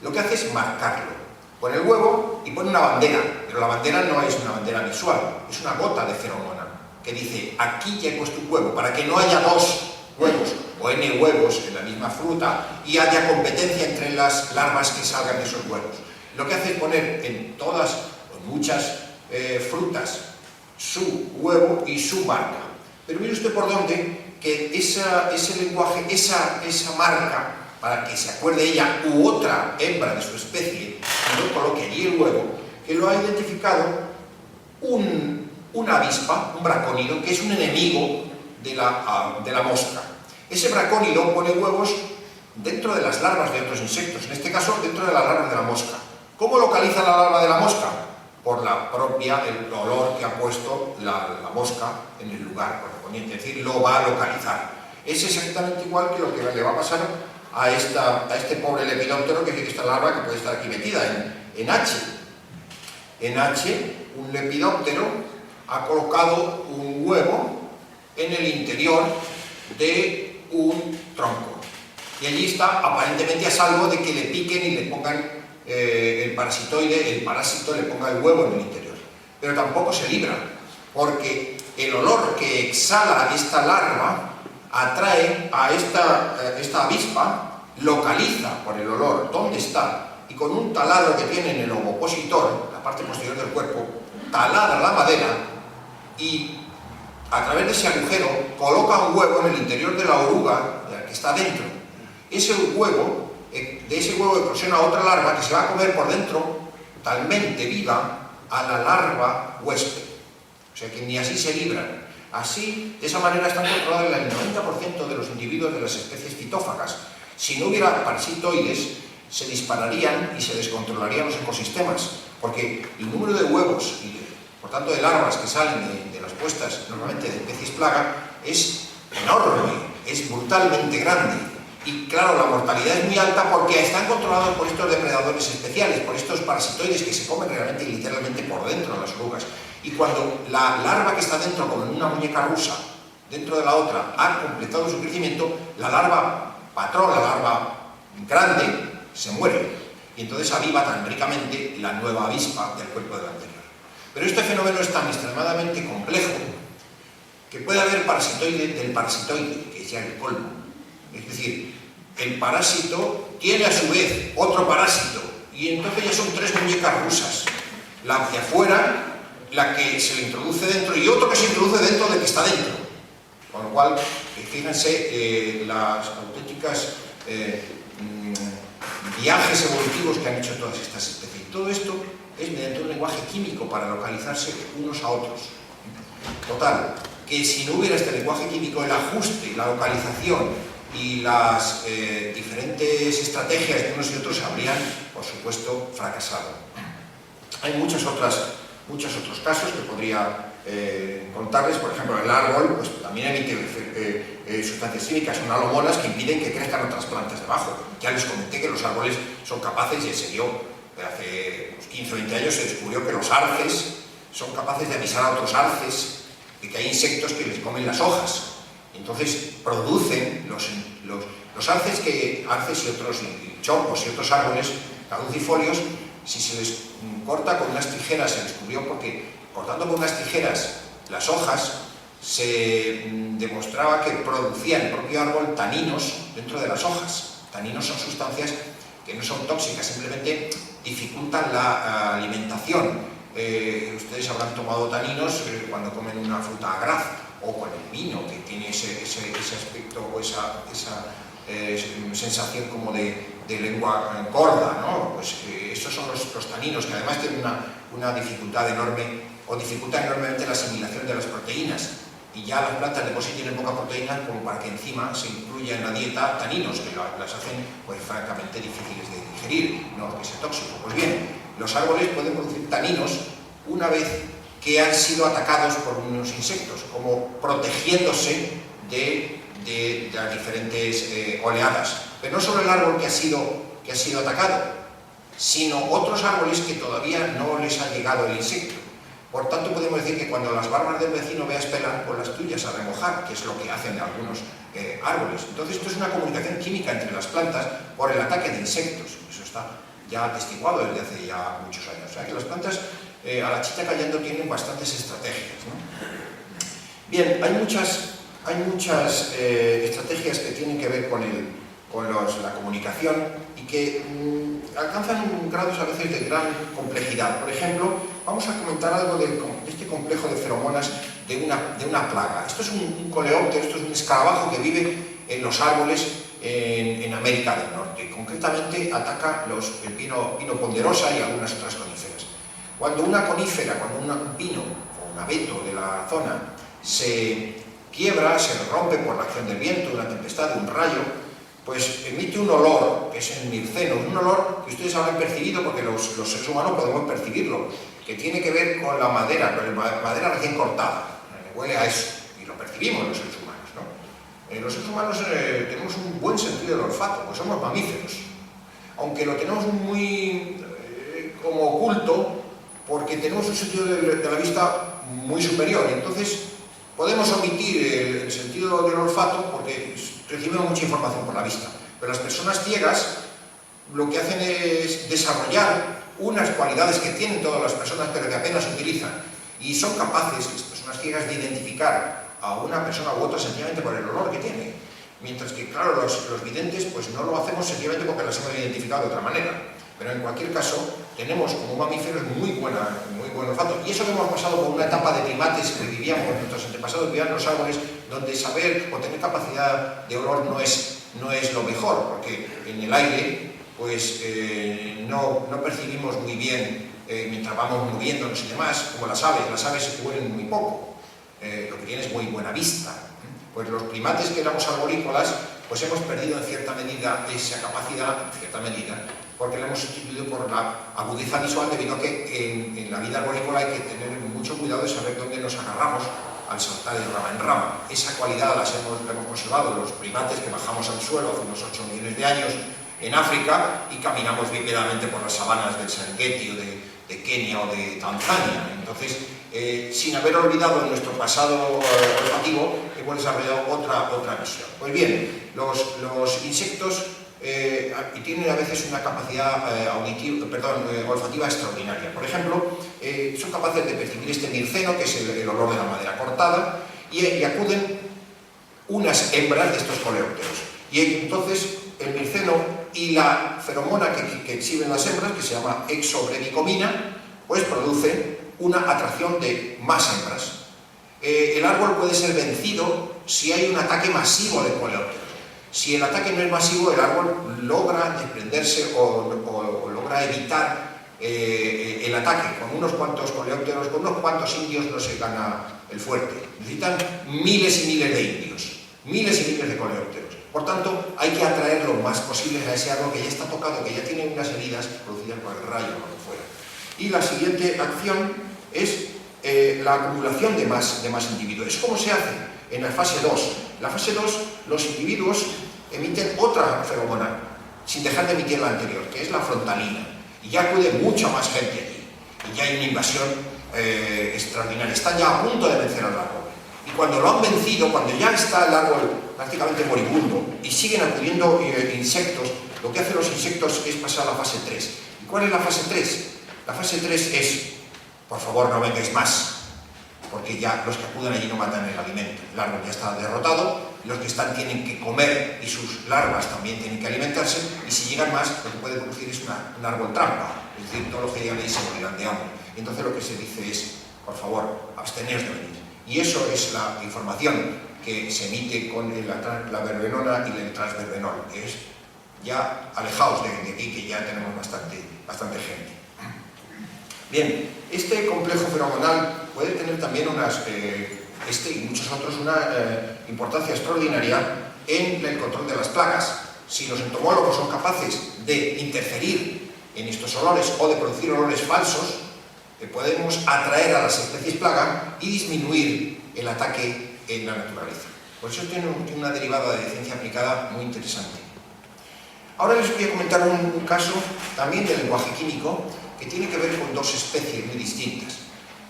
Speaker 1: Lo que hace es marcarlo. Pone el huevo y pone una bandera, pero la bandera no es una bandera visual, es una gota de feromona que dice, aquí ya he puesto un huevo, para que no haya dos huevos o n huevos en la misma fruta y haya competencia entre las larvas que salgan de esos huevos. Lo que hace es poner en todas o en muchas frutas su huevo y su marca. Pero mire usted por dónde que ese lenguaje, esa marca, para que se acuerde ella u otra hembra de su especie, y no coloque allí el huevo, que lo ha identificado una avispa, un bracónido, que es un enemigo de la mosca. Ese bracónido pone huevos dentro de las larvas de otros insectos, en este caso dentro de las larvas de la mosca. ¿Cómo localiza la larva de la mosca? Por el olor que ha puesto la mosca en el lugar correspondiente, es decir, lo va a localizar. Es exactamente igual que lo que le va a pasar a este pobre lepidóptero, que es esta larva que puede estar aquí metida en H. En H, un lepidóptero ha colocado un huevo en el interior de un tronco. Y allí está aparentemente a salvo de que le piquen y le pongan el parásito le ponga el huevo en el interior. Pero tampoco se libra, porque el olor que exhala esta larva atrae a esta avispa, localiza por el olor dónde está, y con un taladro que tiene en el ovopositor, la parte posterior del cuerpo, taladra la madera y a través de ese agujero coloca un huevo en el interior de la oruga que está dentro. De ese huevo eclosiona otra larva que se va a comer por dentro, totalmente viva, a la larva huésped. O sea que ni así se libran. Así, de esa manera están controlados el 90% de los individuos de las especies fitófagas. Si no hubiera parasitoides, se dispararían y se descontrolarían los ecosistemas, porque el número de huevos y, por tanto, de larvas que salen de las puestas, normalmente de especies plaga, es enorme, es brutalmente grande. Y claro, la mortalidad es muy alta porque están controlados por estos depredadores especiales, por estos parasitoides que se comen realmente y literalmente por dentro de las orugas. Y cuando la larva que está dentro, como en una muñeca rusa, dentro de la otra, ha completado su crecimiento, la larva patrón, la larva grande, se muere. Y entonces aviva tan ricamente la nueva avispa del cuerpo de la anterior. Pero este fenómeno es tan extremadamente complejo que puede haber parasitoide del parasitoide, que es ya el colmo. Es decir, el parásito tiene a su vez otro parásito, y entonces ya son tres muñecas rusas. La de afuera, la que se le introduce dentro, y otro que se introduce dentro del que está dentro. Con lo cual, fíjense las auténticas viajes evolutivos que han hecho todas estas especies. Y todo esto es mediante un lenguaje químico para localizarse unos a otros. Total, que si no hubiera este lenguaje químico, el ajuste, la localización y las diferentes estrategias de unos y otros habrían, por supuesto, fracasado. Hay muchos otros casos que podría contarles. Por ejemplo, el árbol pues, también emite sustancias químicas, son alomonas que impiden que crezcan otras plantas debajo. Ya les comenté que los árboles son capaces, y se dio hace unos 15 o 20 años, se descubrió que los arces son capaces de avisar a otros arces de que hay insectos que les comen las hojas. Entonces producen los arces y otros chopos y otros árboles caducifolios. Si se les corta con unas tijeras, se descubrió porque cortando con unas tijeras las hojas se demostraba que producía el propio árbol taninos dentro de las hojas. Taninos son sustancias que no son tóxicas, simplemente dificultan la alimentación. Ustedes habrán tomado taninos cuando comen una fruta agraz, o con el vino, que tiene ese aspecto o esa sensación como de lengua gorda, ¿no? Pues estos son los taninos, que además tienen una dificultad enorme, o dificultan enormemente la asimilación de las proteínas. Y ya las plantas de por sí tienen poca proteína como para que encima se incluya en la dieta taninos, que las hacen pues francamente difíciles de digerir, no que sea tóxico. Pues bien, los árboles pueden producir taninos una vez que han sido atacados por unos insectos, como protegiéndose de las diferentes oleadas. Pero no solo el árbol que ha sido atacado, sino otros árboles que todavía no les ha llegado el insecto. Por tanto, podemos decir que cuando las barbas del vecino veas pelar, pues las tuyas a remojar, que es lo que hacen algunos árboles. Entonces esto es una comunicación química entre las plantas por el ataque de insectos. Eso está ya atestiguado desde hace ya muchos años. O sea que las plantas a la chita callando tienen bastantes estrategias, ¿no? Bien, hay muchas estrategias que tienen que ver con la comunicación y que alcanzan grados a veces de gran complejidad. Por ejemplo, vamos a comentar algo de este complejo de feromonas de una plaga. Esto es un coleóptero, esto es un escarabajo que vive en los árboles en América del Norte. Concretamente ataca el pino ponderosa y algunas otras coníferas. Cuando una conífera, cuando un pino o un abeto de la zona se quiebra, se rompe por la acción del viento, de una tempestad, de un rayo, pues emite un olor, que es el mirceno, un olor que ustedes habrán percibido porque los seres humanos podemos percibirlo, que tiene que ver con la madera, con la madera recién cortada. Huele a eso, y lo percibimos los seres humanos, ¿no? Los seres humanos tenemos un buen sentido del olfato, pues somos mamíferos, aunque lo tenemos muy como oculto, porque tenemos un sentido de la vista muy superior, y entonces podemos omitir el sentido del olfato porque recibimos mucha información por la vista. Pero las personas ciegas lo que hacen es desarrollar unas cualidades que tienen todas las personas pero que apenas utilizan. Y son capaces, las personas ciegas, de identificar a una persona u otra sencillamente por el olor que tiene. Mientras que, claro, los videntes pues no lo hacemos sencillamente porque las hemos identificado de otra manera. Pero en cualquier caso, tenemos como mamíferos muy buen olfato. Y eso que hemos pasado por una etapa de primates que vivíamos, nuestros antepasados vivían en los árboles, donde saber o tener capacidad de olor no es lo mejor, porque en el aire pues no percibimos muy bien mientras vamos moviéndonos y demás, como las aves huelen muy poco, lo que tienen es muy buena vista. Pues los primates que éramos arborícolas, pues hemos perdido en cierta medida esa capacidad, porque la hemos sustituido por la agudeza visual, debido a que en la vida arborícola hay que tener mucho cuidado de saber dónde nos agarramos al saltar de rama en rama. Esa cualidad la hemos conservado los primates que bajamos al suelo hace unos 8 millones de años en África y caminamos bípedamente por las sabanas del Serengeti o de Kenia o de Tanzania. Entonces, sin haber olvidado nuestro pasado olfativo, hemos desarrollado otra visión. Pues bien, los insectos tienen a veces una capacidad olfativa extraordinaria. Por ejemplo, son capaces de percibir este mirceno, que es el olor de la madera cortada, y acuden unas hembras de estos coleópteros. Y entonces el mirceno y la feromona que exhiben las hembras, que se llama exobrevicomina, pues produce una atracción de más hembras. El árbol puede ser vencido si hay un ataque masivo de coleópteros. Si el ataque no es masivo, el árbol logra desprenderse o logra evitar el ataque. Con unos cuantos coleópteros, con unos cuantos indios no se gana el fuerte. Necesitan miles y miles de indios, miles y miles de coleópteros. Por tanto, hay que atraer lo más posible a ese árbol que ya está tocado, que ya tiene unas heridas producidas por el rayo o lo que fuera. Y la siguiente acción es la acumulación de más individuos. ¿Eso cómo se hace? En la fase 2. En la fase 2, los individuos emiten otra feromona, sin dejar de emitir la anterior, que es la frontalina. Y ya acude mucha más gente allí. Y ya hay una invasión extraordinaria. Están ya a punto de vencer al árbol. Y cuando lo han vencido, cuando ya está el árbol prácticamente moribundo y siguen acudiendo insectos, lo que hacen los insectos es pasar a la fase 3. ¿Y cuál es la fase 3? La fase 3 es, por favor, no vengáis más, porque ya los que acuden allí no matan el alimento. El árbol ya está derrotado, los que están tienen que comer y sus larvas también tienen que alimentarse, y si llegan más, lo que puede producir es un árbol trampa, es decir, todos los que llegan ahí se morirán de hambre. Entonces lo que se dice es, por favor, absteneos de venir. Y eso es la información que se emite con la verbenona y el transverbenol, que es ya alejaos de aquí, que ya tenemos bastante gente. Bien, este complejo feromonal puede tener también y muchos otros una importancia extraordinaria en el control de las plagas. Si los entomólogos son capaces de interferir en estos olores o de producir olores falsos, podemos atraer a las especies plaga y disminuir el ataque en la naturaleza. Por eso tiene una derivada de ciencia aplicada muy interesante. Ahora les voy a comentar un caso también de lenguaje químico que tiene que ver con dos especies muy distintas.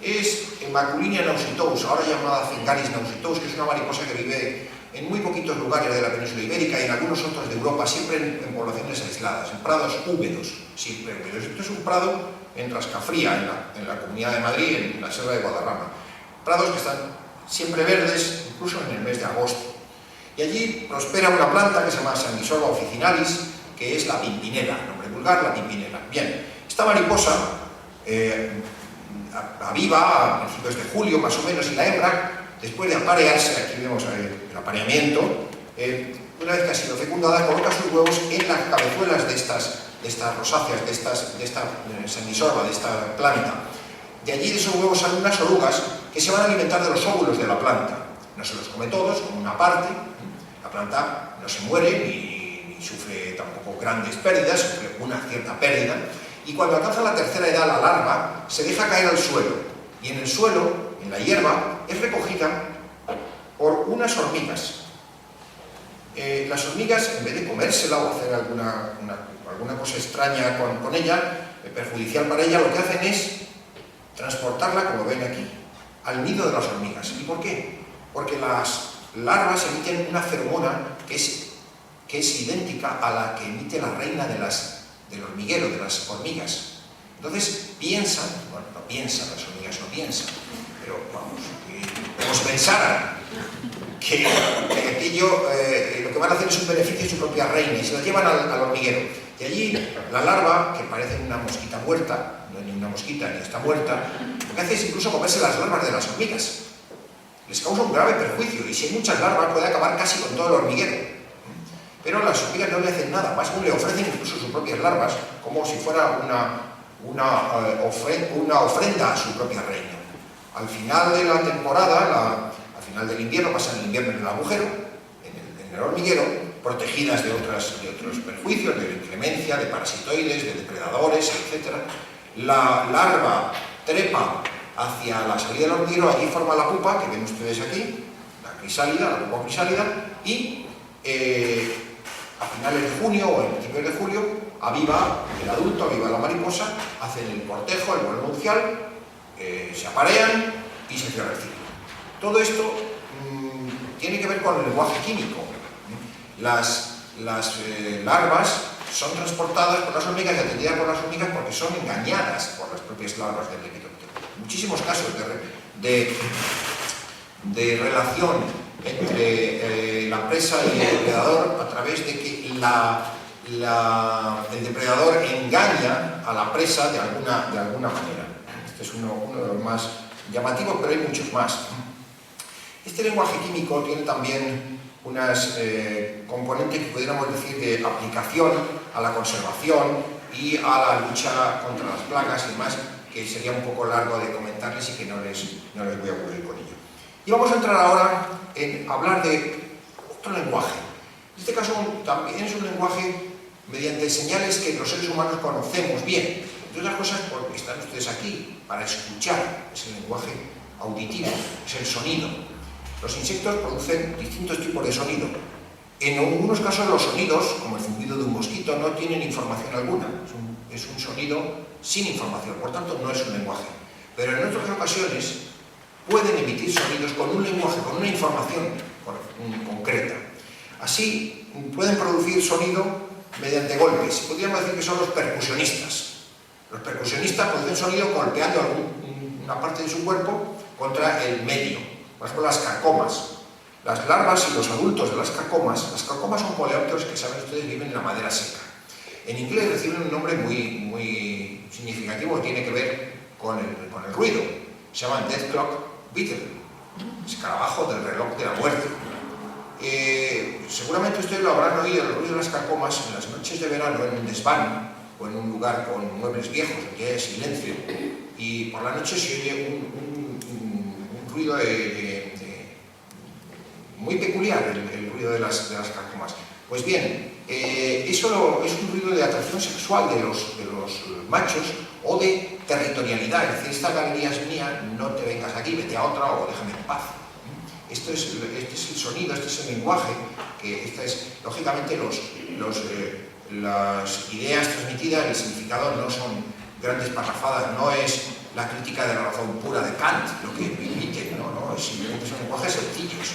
Speaker 1: Es Maculinia nausitous, ahora llamada Fingaris nausitous, que es una mariposa que vive en muy poquitos lugares de la península ibérica y en algunos otros de Europa, siempre en poblaciones aisladas, en prados húmedos, siempre húmedos. Esto es un prado en Rascafría, en la Comunidad de Madrid, en la Selva de Guadarrama. Prados que están siempre verdes, incluso en el mes de agosto. Y allí prospera una planta que se llama Sanguisorba officinalis, que es la pimpinela, nombre vulgar, la pimpinela. Bien, esta mariposa aviva a principios de julio, más o menos, y la hembra, después de aparearse, aquí vemos el apareamiento, una vez que ha sido fecundada, coloca sus huevos en las cabezuelas de estas rosáceas, de esta sanguisorba, de esta planta. De allí de esos huevos salen unas orugas que se van a alimentar de los óvulos de la planta. No se los come todos, como una parte. La planta no se muere ni sufre tampoco grandes pérdidas, sufre una cierta pérdida. Y cuando alcanza la tercera edad, la larva se deja caer al suelo. Y en el suelo, en la hierba, es recogida por unas hormigas. Las hormigas, en vez de comérsela o hacer alguna cosa extraña con ella, perjudicial para ella, lo que hacen es transportarla, como ven aquí, al nido de las hormigas. ¿Y por qué? Porque las larvas emiten una feromona que es idéntica a la que emite la reina del hormiguero, de las hormigas. Entonces piensan, bueno, no piensan, las hormigas no piensan, pero vamos, como si pensaran que aquello, lo que van a hacer es un beneficio a su propia reina, y se la llevan al hormiguero. Y allí la larva, que parece una mosquita muerta, no es ni una mosquita ni está muerta, lo que hace es incluso comerse las larvas de las hormigas. Les causa un grave perjuicio, y si hay muchas larvas puede acabar casi con todo el hormiguero. Pero las hormigas no le hacen nada, más aún le ofrecen incluso sus propias larvas, como si fuera una ofrenda a su propia reina. Al final de la temporada, al final del invierno, pasan el invierno en el agujero, en el hormiguero, protegidas de otros perjuicios, de inclemencia, de parasitoides, de depredadores, etc. La larva trepa hacia la salida del hormiguero, allí forma la pupa, que ven ustedes aquí, la crisálida, la pupa crisálida, y a finales de junio o en principios de julio aviva el adulto, aviva la mariposa, hacen el cortejo, el vuelo nupcial, se aparean y se cierra el ciclo. Todo esto tiene que ver con el lenguaje químico. Las larvas son transportadas por las hormigas y atendidas por las hormigas porque son engañadas por las propias larvas del lepidóptero. Muchísimos casos de relación entre la presa y el depredador a través de que el depredador engaña a la presa de alguna manera. Este es uno de los más llamativos, pero hay muchos más. Este lenguaje químico tiene también unas componentes que pudiéramos decir de aplicación a la conservación y a la lucha contra las plagas y demás, que sería un poco largo de comentarles y que no les voy a aburrir con ello. Y vamos a entrar ahora en hablar de otro lenguaje. En este caso también es un lenguaje mediante señales que los seres humanos conocemos bien. Entre otras cosas porque están ustedes aquí para escuchar, es el lenguaje auditivo, es el sonido. Los insectos producen distintos tipos de sonido. En algunos casos los sonidos, como el zumbido de un mosquito, no tienen información alguna. Es un sonido sin información, por tanto no es un lenguaje. Pero en otras ocasiones pueden emitir sonidos con un lenguaje, con una información concreta. Así pueden producir sonido mediante golpes. Podríamos decir que son los percusionistas. Los percusionistas producen sonido golpeando una parte de su cuerpo contra el medio. Por ejemplo, las carcomas. Las larvas y los adultos de las carcomas son coleópteros que, saben ustedes, viven en la madera seca. En inglés reciben un nombre muy significativo que tiene que ver con el ruido. Se llaman Death Clock Beetle, escarabajo del reloj de la muerte. Seguramente ustedes lo habrán oído, el ruido de las carcomas en las noches de verano en un desván o en un lugar con muebles viejos, que hay silencio, y por la noche se oye un ruido muy peculiar, el ruido de las carcomas. Pues bien, eso es un ruido de atracción sexual de los machos o de territorialidad, es decir, esta galería es mía, no te vengas aquí, vete a otra o déjame en paz. Este es el sonido, este es el lenguaje, lógicamente las ideas transmitidas, el significado no son grandes parrafadas, no es la crítica de la razón pura de Kant, lo que emite, no, simplemente son lenguajes sencillos,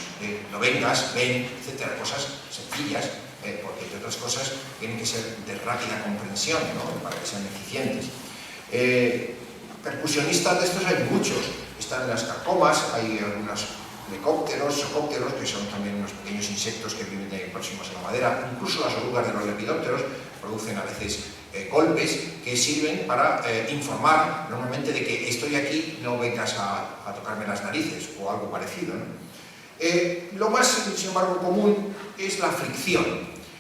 Speaker 1: no vengas, ven, etcétera, cosas sencillas, porque entre otras cosas tienen que ser de rápida comprensión, ¿no? Para que sean eficientes. Percusionistas de estos hay muchos, están las carcomas, hay algunos lecópteros, socópteros, que son también unos pequeños insectos que viven próximos a la madera, incluso las orugas de los lepidópteros producen a veces golpes que sirven para informar normalmente de que estoy aquí, no vengas a tocarme las narices o algo parecido, ¿no? Lo más, sin embargo, común es la fricción.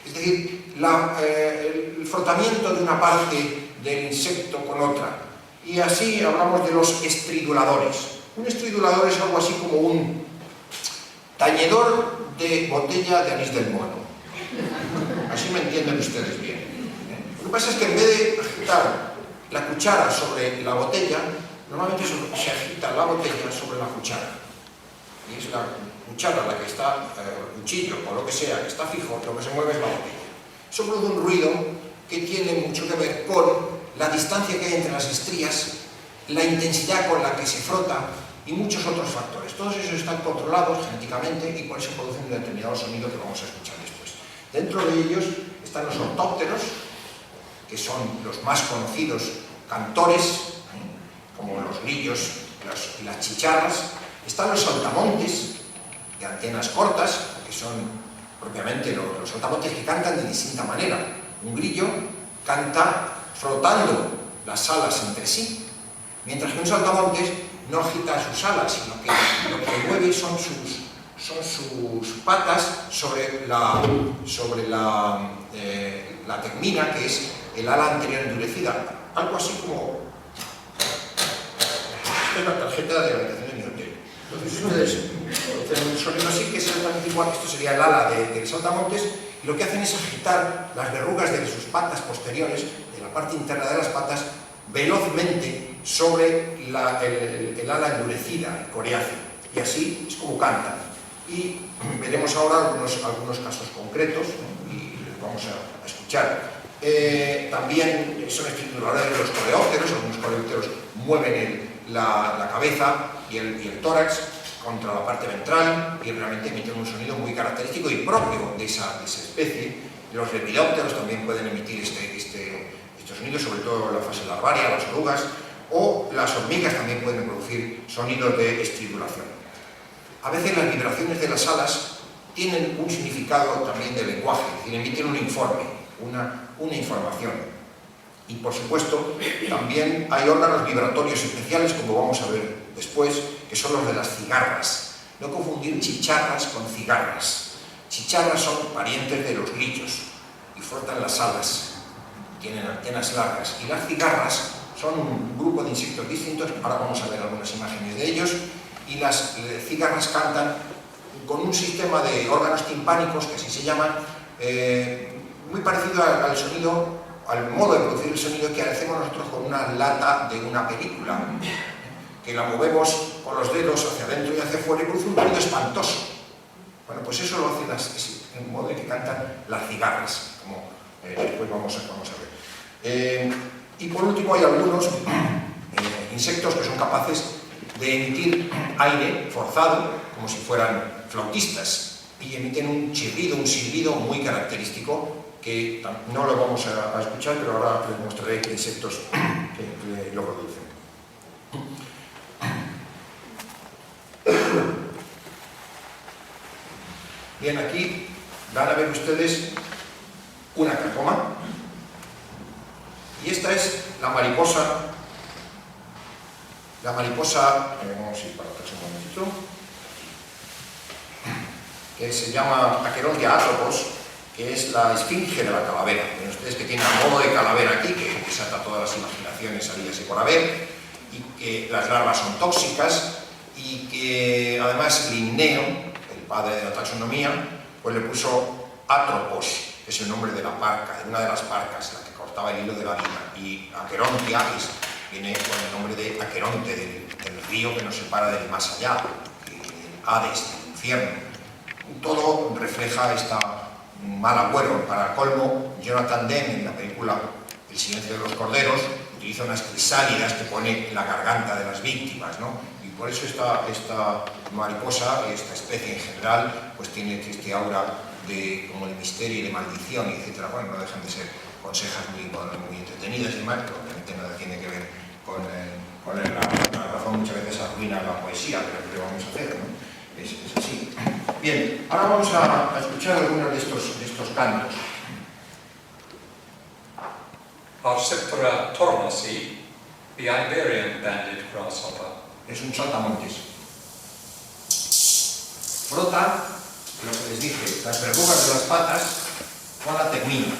Speaker 1: Es decir, el frotamiento de una parte del insecto con otra. Y así hablamos de los estriduladores. Un estridulador es algo así como un tañedor de botella de anís del mono. Así me entienden ustedes bien. Lo que pasa es que en vez de agitar la cuchara sobre la botella, normalmente se agita la botella sobre la cuchara. Y es la cuchara la que está, el cuchillo o lo que sea, que está fijo, lo que se mueve es la botella. Eso produce un ruido que tiene mucho que ver con la distancia que hay entre las estrías, la intensidad con la que se frota y muchos otros factores. Todos esos están controlados genéticamente y por eso producen un determinado sonido que vamos a escuchar después. Dentro de ellos están los ortópteros, que son los más conocidos cantores, como los grillos y las chicharras. Están los saltamontes, de antenas cortas, que son propiamente los saltamontes que cantan de distinta manera. Un grillo canta frotando las alas entre sí, mientras que un saltamontes no agita sus alas, sino que lo que mueve son sus patas sobre la tegmina, que es el ala anterior endurecida. Algo así como... Esta es la tarjeta de la habitación de mi hotel. Entonces ustedes hacen un sonido así, que es exactamente igual. Esto sería el ala del saltamontes, y lo que hacen es agitar las verrugas de sus patas posteriores, de la parte interna de las patas, velozmente sobre el ala endurecida, el coriáceo. Y así es como cantan. Y veremos ahora algunos casos concretos, ¿no? Y les vamos a escuchar. También son estriduladores de los coleópteros. Algunos coleópteros mueven la cabeza y el tórax contra la parte ventral y realmente emiten un sonido muy característico y propio de esa especie. Los lepidópteros también pueden emitir estos sonidos, sobre todo en la fase larvaria, las orugas, o las hormigas también pueden producir sonidos de estridulación. A veces las vibraciones de las alas tienen un significado también de lenguaje, es decir, emiten un informe, una información. Y por supuesto, también hay órganos vibratorios especiales, como vamos a ver después, que son los de las cigarras. No confundir chicharras con cigarras. Chicharras son parientes de los grillos y frotan las alas, tienen antenas largas. Y las cigarras son un grupo de insectos distintos, ahora vamos a ver algunas imágenes de ellos, y las cigarras cantan con un sistema de órganos timpánicos, que así se llaman, muy parecido al sonido, al modo de producir el sonido que hacemos nosotros con una lata de una película, que la movemos con los dedos hacia adentro y hacia afuera y produce un ruido espantoso. Bueno, pues eso lo hacen en modo de que cantan las cigarras, como después vamos a ver. Y por último hay algunos insectos que son capaces de emitir aire forzado, como si fueran flautistas, y emiten un chirrido, un silbido muy característico, que no lo vamos a escuchar, pero ahora les mostraré qué insectos que lo producen. Bien, aquí van a ver ustedes una carcoma, y esta es la mariposa, vamos a ir para atrás un momentito, que se llama Acherontia atropos, que es la esfinge de la calavera. Ven ustedes que tiene a modo de calavera aquí, que desata todas las imaginaciones habidas y por haber, y que las larvas son tóxicas, y que además Linneo, el padre de la taxonomía, pues le puso Atropos, que es el nombre de la parca, de una de las parcas, la que cortaba el hilo de la vida, y Acherontia viene con el nombre de Aqueronte, del río que nos separa del más allá, del Hades, del infierno. Todo refleja esta mal agüero. Para colmo, Jonathan Demme, en la película El silencio de los corderos, utiliza unas crisálidas que pone en la garganta de las víctimas, ¿no? Y por eso esta mariposa, esta especie en general, pues tiene este aura como de misterio y de maldición, etc. Bueno, no dejan de ser consejas muy entretenidas y demás, pero obviamente nada tiene que ver con la razón, muchas veces arruina la poesía, pero ¿qué vamos a hacer, no? Es así. Bien, ahora vamos a escuchar algunos de estos cantos.
Speaker 2: Arciptera tornasi, the Iberian banded grasshopper.
Speaker 1: Es un saltamontes. Frota, lo que les dije, las verrugas de las patas con la tecmina.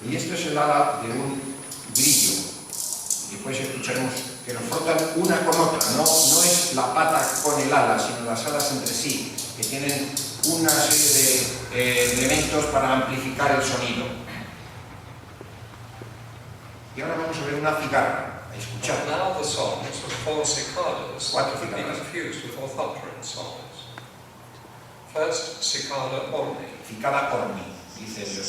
Speaker 1: Y esto es el ala de un grillo. Y después escucharemos que lo frotan una con otra. No es la pata con el ala, sino las alas entre sí, que tienen una serie de elementos para amplificar el sonido. Y ahora vamos a ver una cigarra, a escuchar.
Speaker 2: Now the songs of 4 cicadas
Speaker 1: Cuatro
Speaker 2: can be
Speaker 1: cicadas.
Speaker 2: confused with orthopteran songs. First, cicada orni.
Speaker 1: Cicada orni, dice Dios.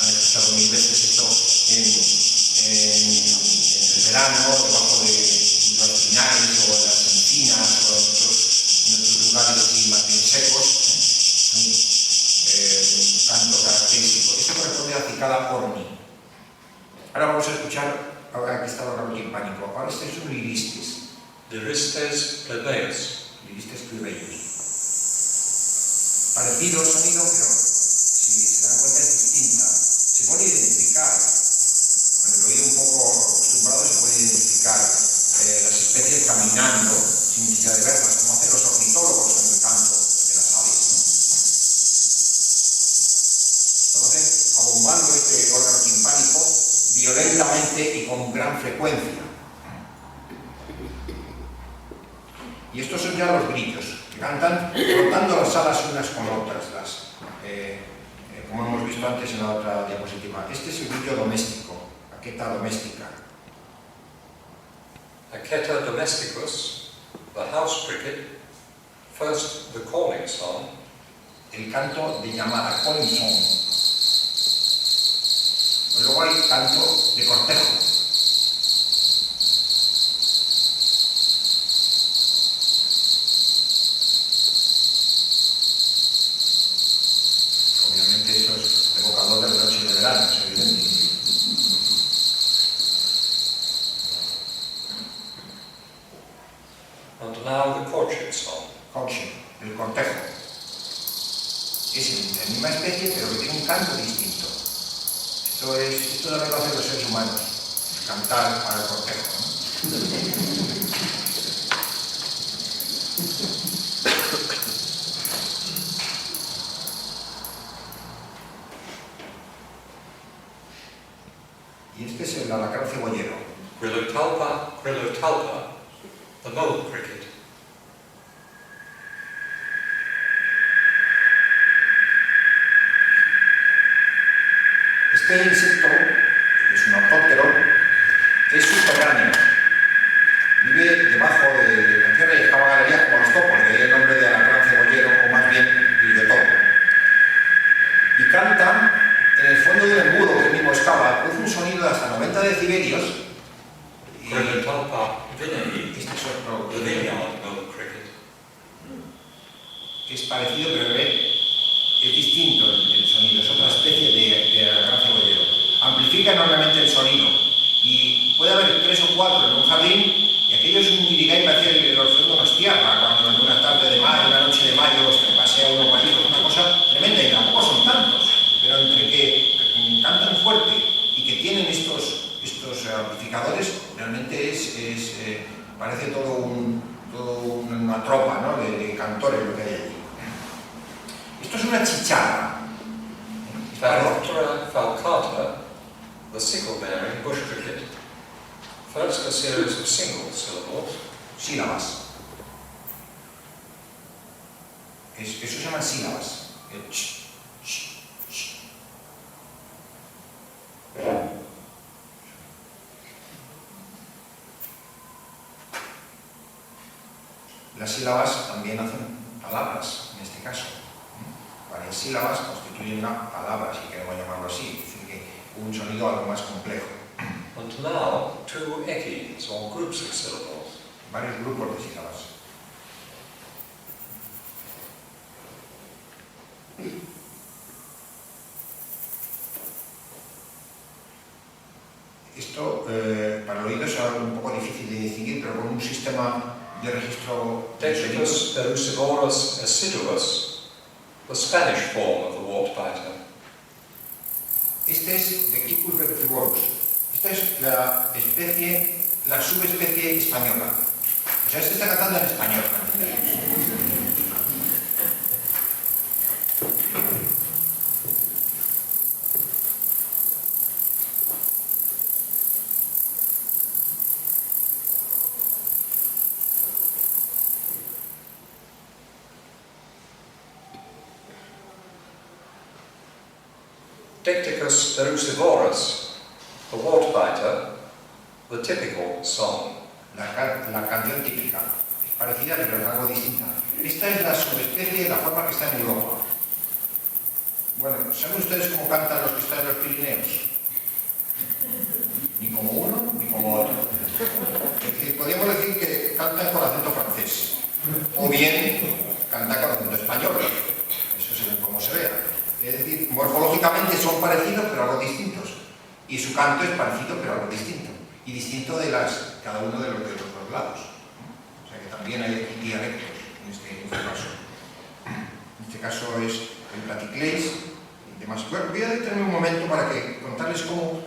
Speaker 1: Han escuchado mil veces esto en el verano, debajo de los pinares o de las encinas o en otros lugares así más bien secos. Un canto característico. Esto corresponde a la cicada orni. Ahora vamos a escuchar, ahora que está el timpánico, ahora este es un liristes.
Speaker 2: Liristes plebeus.
Speaker 1: Liristes plebeus. Parecido el sonido, pero si se dan cuenta es distinta. Se puede identificar, con el oído un poco acostumbrado se puede identificar las especies caminando sin necesidad de verlas, como hacen los ornitólogos en el campo de las aves, ¿no? Entonces, abombando este órgano timpánico violentamente y con gran frecuencia. Y estos son ya los grillos, que cantan frotando las alas unas con otras, como hemos visto antes en la otra diapositiva. Este es el grillo doméstico, Aqueta doméstica.
Speaker 2: Aqueta domesticus, the house cricket. First, the calling song.
Speaker 1: El canto de llamada, calling song. Luego hay canto de cortejo. Obviamente esto es evocador de la noche de verano, es evidente.
Speaker 2: And now the courtship song.
Speaker 1: Courtship, el cortejo. Es la misma especie, pero que tiene un canto distinto. Esto también lo hacen los seres humanos, cantar para el cortejo, ¿no? Y este es el alacrán cebollero.
Speaker 2: Grillotalpa, the mole cricket.
Speaker 1: Este insecto, que es un ortóptero, es subterráneo. Vive debajo de la tierra y excava galerías como los topos, de ahí el nombre de alacrán cebollero, o más bien grillotopo. Y canta en el fondo del embudo que el mismo excava, produce un sonido de hasta 90 decibelios.
Speaker 2: Grillotalpa vinei,
Speaker 1: Este es otro
Speaker 2: the vineyard mole cricket.
Speaker 1: que es parecido, pero es distinto el sonido, es otra especie de alacrán cebollero. Amplifica enormemente el sonido y puede haber 3 o 4 en un jardín y aquello es un guirigay, parece el orfeudo nos tierra cuando en una tarde de mayo, una noche de mayo, se pasea uno por allí, es una cosa tremenda y tampoco son tantos, pero entre que cantan fuerte y que tienen estos amplificadores, realmente parece todo una tropa, ¿no? de cantores lo que hay allí. Esto es una chicharra.
Speaker 2: Phaneroptera falcata, the sickle-bearing bush cricket. First, a series of single syllables.
Speaker 1: Sílabas. Eso se llaman sílabas. El ch, ch, ch. Las sílabas también hacen palabras, en este caso. varias sílabas constituyen una palabra, si queremos llamarlo así, es decir, que un sonido algo más complejo.
Speaker 2: And now, two eki, or groups of syllables.
Speaker 1: Varios grupos de sílabas. Esto para el oído es algo un poco difícil de distinguir, pero con un sistema de registro de sonidos.
Speaker 2: Decticus Perucivorus assiduus, the Spanish form of the Wortbiter.
Speaker 1: Este es Decticus perucivorus. Esta es la subespecie española. O sea, este está cantando en español, para entendernos.
Speaker 2: Decticus Perucivorus, the Wortbiter, the typical song.
Speaker 1: La canción típica. Es parecida, pero es algo distinta. Esta es la subespecie de la forma que está en Europa. Bueno, ¿saben ustedes cómo cantan los que están en los Pirineos? Ni como uno, ni como otro. Es decir, podríamos decir que cantan con acento francés. O bien cantan con acento español. Eso según como se vea. Es decir, morfológicamente son parecidos, pero algo distintos. Y su canto es parecido, pero algo distinto. Y distinto de cada uno de los dos lados. O sea que también hay aquí dialectos en este caso. En este caso es el platiclés y demás. Bueno, voy a detenerme un momento para contarles cómo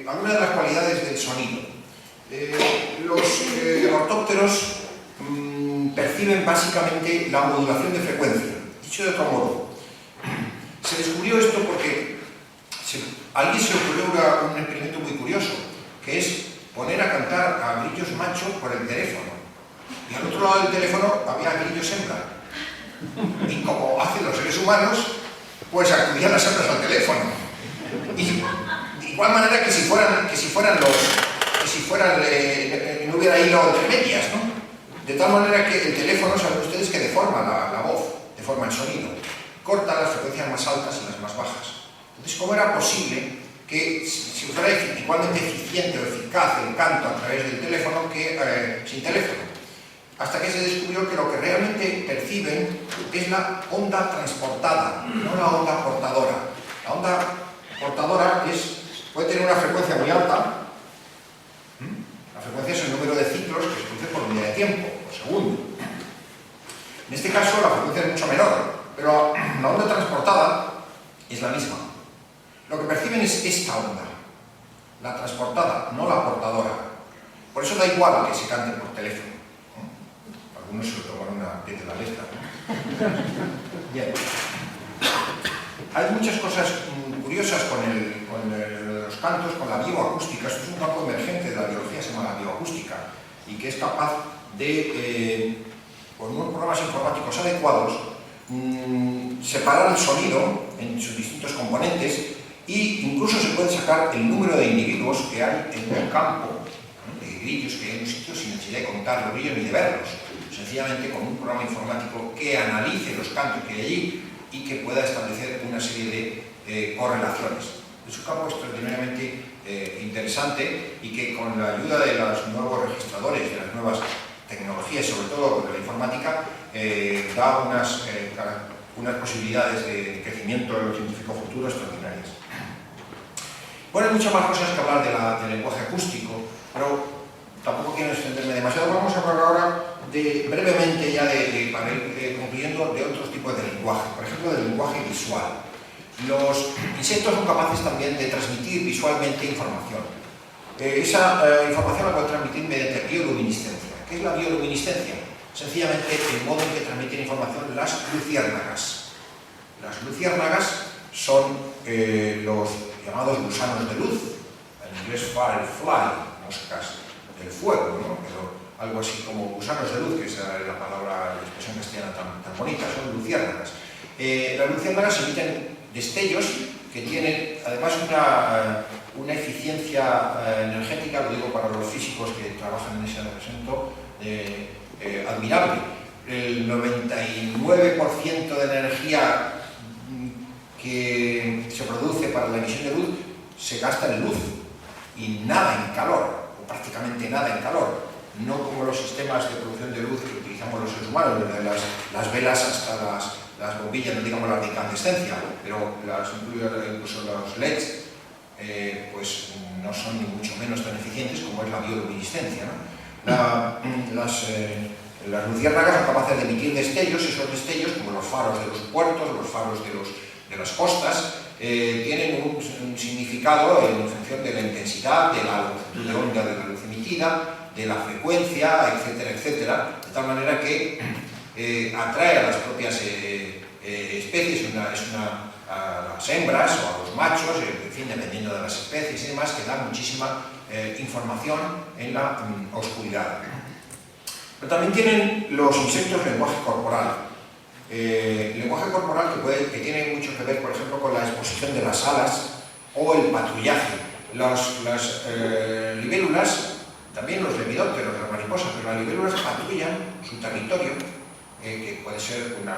Speaker 1: algunas de las cualidades del sonido. Los ortópteros perciben básicamente la modulación de frecuencia. Dicho de otro modo, se descubrió esto porque a alguien se ocurrió un experimento muy curioso, que es poner a cantar a grillos macho por el teléfono. Y al otro lado del teléfono había grillos hembra. Y como hacen los seres humanos, pues acudían las hembras al teléfono. Y de igual manera que si fueran no hubiera hilo entre medias, ¿no? De tal manera que el teléfono, saben ustedes que deforma la voz, deforma el sonido, corta las frecuencias más altas y las más bajas. Entonces, ¿cómo era posible que si fuera igualmente eficiente o eficaz el canto a través del teléfono que sin teléfono? Hasta que se descubrió que lo que realmente perciben es la onda transportada, no la onda portadora. La onda portadora puede tener una frecuencia muy alta. La frecuencia es el número de ciclos que se produce por unidad de tiempo, por segundo. En este caso la frecuencia es mucho menor, pero la onda transportada es la misma. Lo que perciben es esta onda, la transportada, no la portadora. Por eso da igual que se cante por teléfono. Algunos se lo toman una vez de la letra. Bien. Hay muchas cosas curiosas con los cantos, con la bioacústica. Esto es un campo emergente de la biología, se llama la bioacústica, y que es capaz de, con unos programas informáticos adecuados, separar el sonido en sus distintos componentes e incluso se puede sacar el número de individuos que hay en un campo, ¿no?, de grillos que hay en un sitio sin necesidad de contar los grillos ni de verlos, sencillamente con un programa informático que analice los cantos que hay allí y que pueda establecer una serie de correlaciones. Es un campo extraordinariamente interesante y que con la ayuda de los nuevos registradores, de las nuevas tecnologías, sobre todo de la informática, da unas posibilidades de crecimiento de los científicos futuros extraordinarias. Bueno, hay muchas más cosas que hablar del lenguaje acústico, pero tampoco quiero extenderme demasiado. Vamos a hablar ahora brevemente, ya para ir concluyendo, de otros tipos de lenguaje, por ejemplo, del lenguaje visual. Los insectos son capaces también de transmitir visualmente información. Esa información la pueden transmitir mediante bioluminiscencia. ¿Qué es la bioluminiscencia? Sencillamente el modo en que transmiten información las luciérnagas. Las luciérnagas son los llamados gusanos de luz, en inglés firefly, moscas del fuego, ¿no? Pero algo así como gusanos de luz, que es la expresión castellana tan bonita, son luciérnagas. Las luciérnagas emiten destellos que tienen además una eficiencia energética, lo digo para los físicos que trabajan en ese asunto, admirable. el 99% de la energía que se produce para la emisión de luz se gasta en luz y nada en calor, o prácticamente nada en calor, no como los sistemas de producción de luz que utilizamos los seres humanos, desde las velas hasta las bombillas, no digamos las de incandescencia, pero incluso los LEDs, pues no son ni mucho menos tan eficientes como es la bioluminiscencia, ¿no? Las luciérnagas son capaces de emitir destellos, y esos destellos, como los faros de los puertos, los faros de las costas, tienen un significado en función de la intensidad, de la longitud de onda de la luz emitida, de la frecuencia, etcétera, etcétera, de tal manera que atrae a las propias especies, a las hembras o a los machos, en fin, dependiendo de las especies y demás, que dan muchísima información en la oscuridad. Pero también tienen los insectos lenguaje corporal. Lenguaje corporal que tiene mucho que ver, por ejemplo, con la exposición de las alas o el patrullaje. Las libélulas, también los lepidópteros, las mariposas, pero las libélulas patrullan su territorio, que puede ser un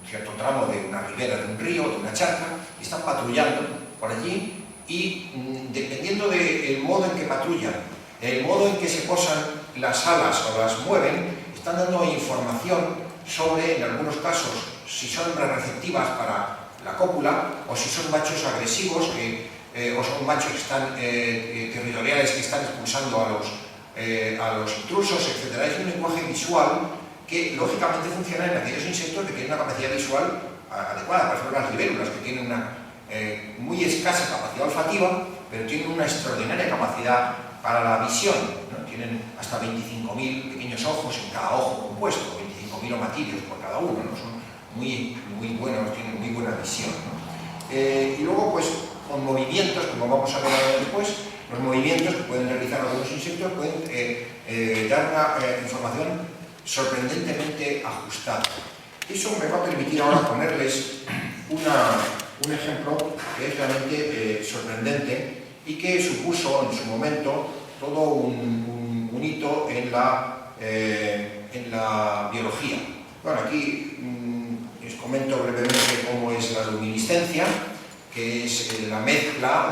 Speaker 1: cierto tramo de una ribera de un río, de una charca, y están patrullando por allí, y dependiendo del modo en que patrullan, el modo en que se posan las alas o las mueven, están dando información sobre, en algunos casos, si son hembras receptivas para la cópula, o si son machos agresivos, o son machos que están territoriales, que están expulsando a los intrusos, etc. Es un lenguaje visual que lógicamente funciona en aquellos insectos que tienen una capacidad visual adecuada, por ejemplo las libélulas, que tienen una muy escasa capacidad olfativa, pero tienen una extraordinaria capacidad para la visión, ¿no? Tienen hasta 25.000 pequeños ojos en cada ojo compuesto, 25.000 omatídeos por cada uno, ¿no? Son muy buenos, tienen muy buena visión, ¿no? Y luego, pues, con movimientos, como vamos a ver después, los movimientos que pueden realizar algunos insectos pueden dar una información sorprendentemente ajustada. Eso me va a permitir ahora ponerles un ejemplo que es realmente sorprendente y que supuso en su momento todo un hito en la biología. Bueno, aquí les comento brevemente cómo es la luminiscencia, que es la mezcla,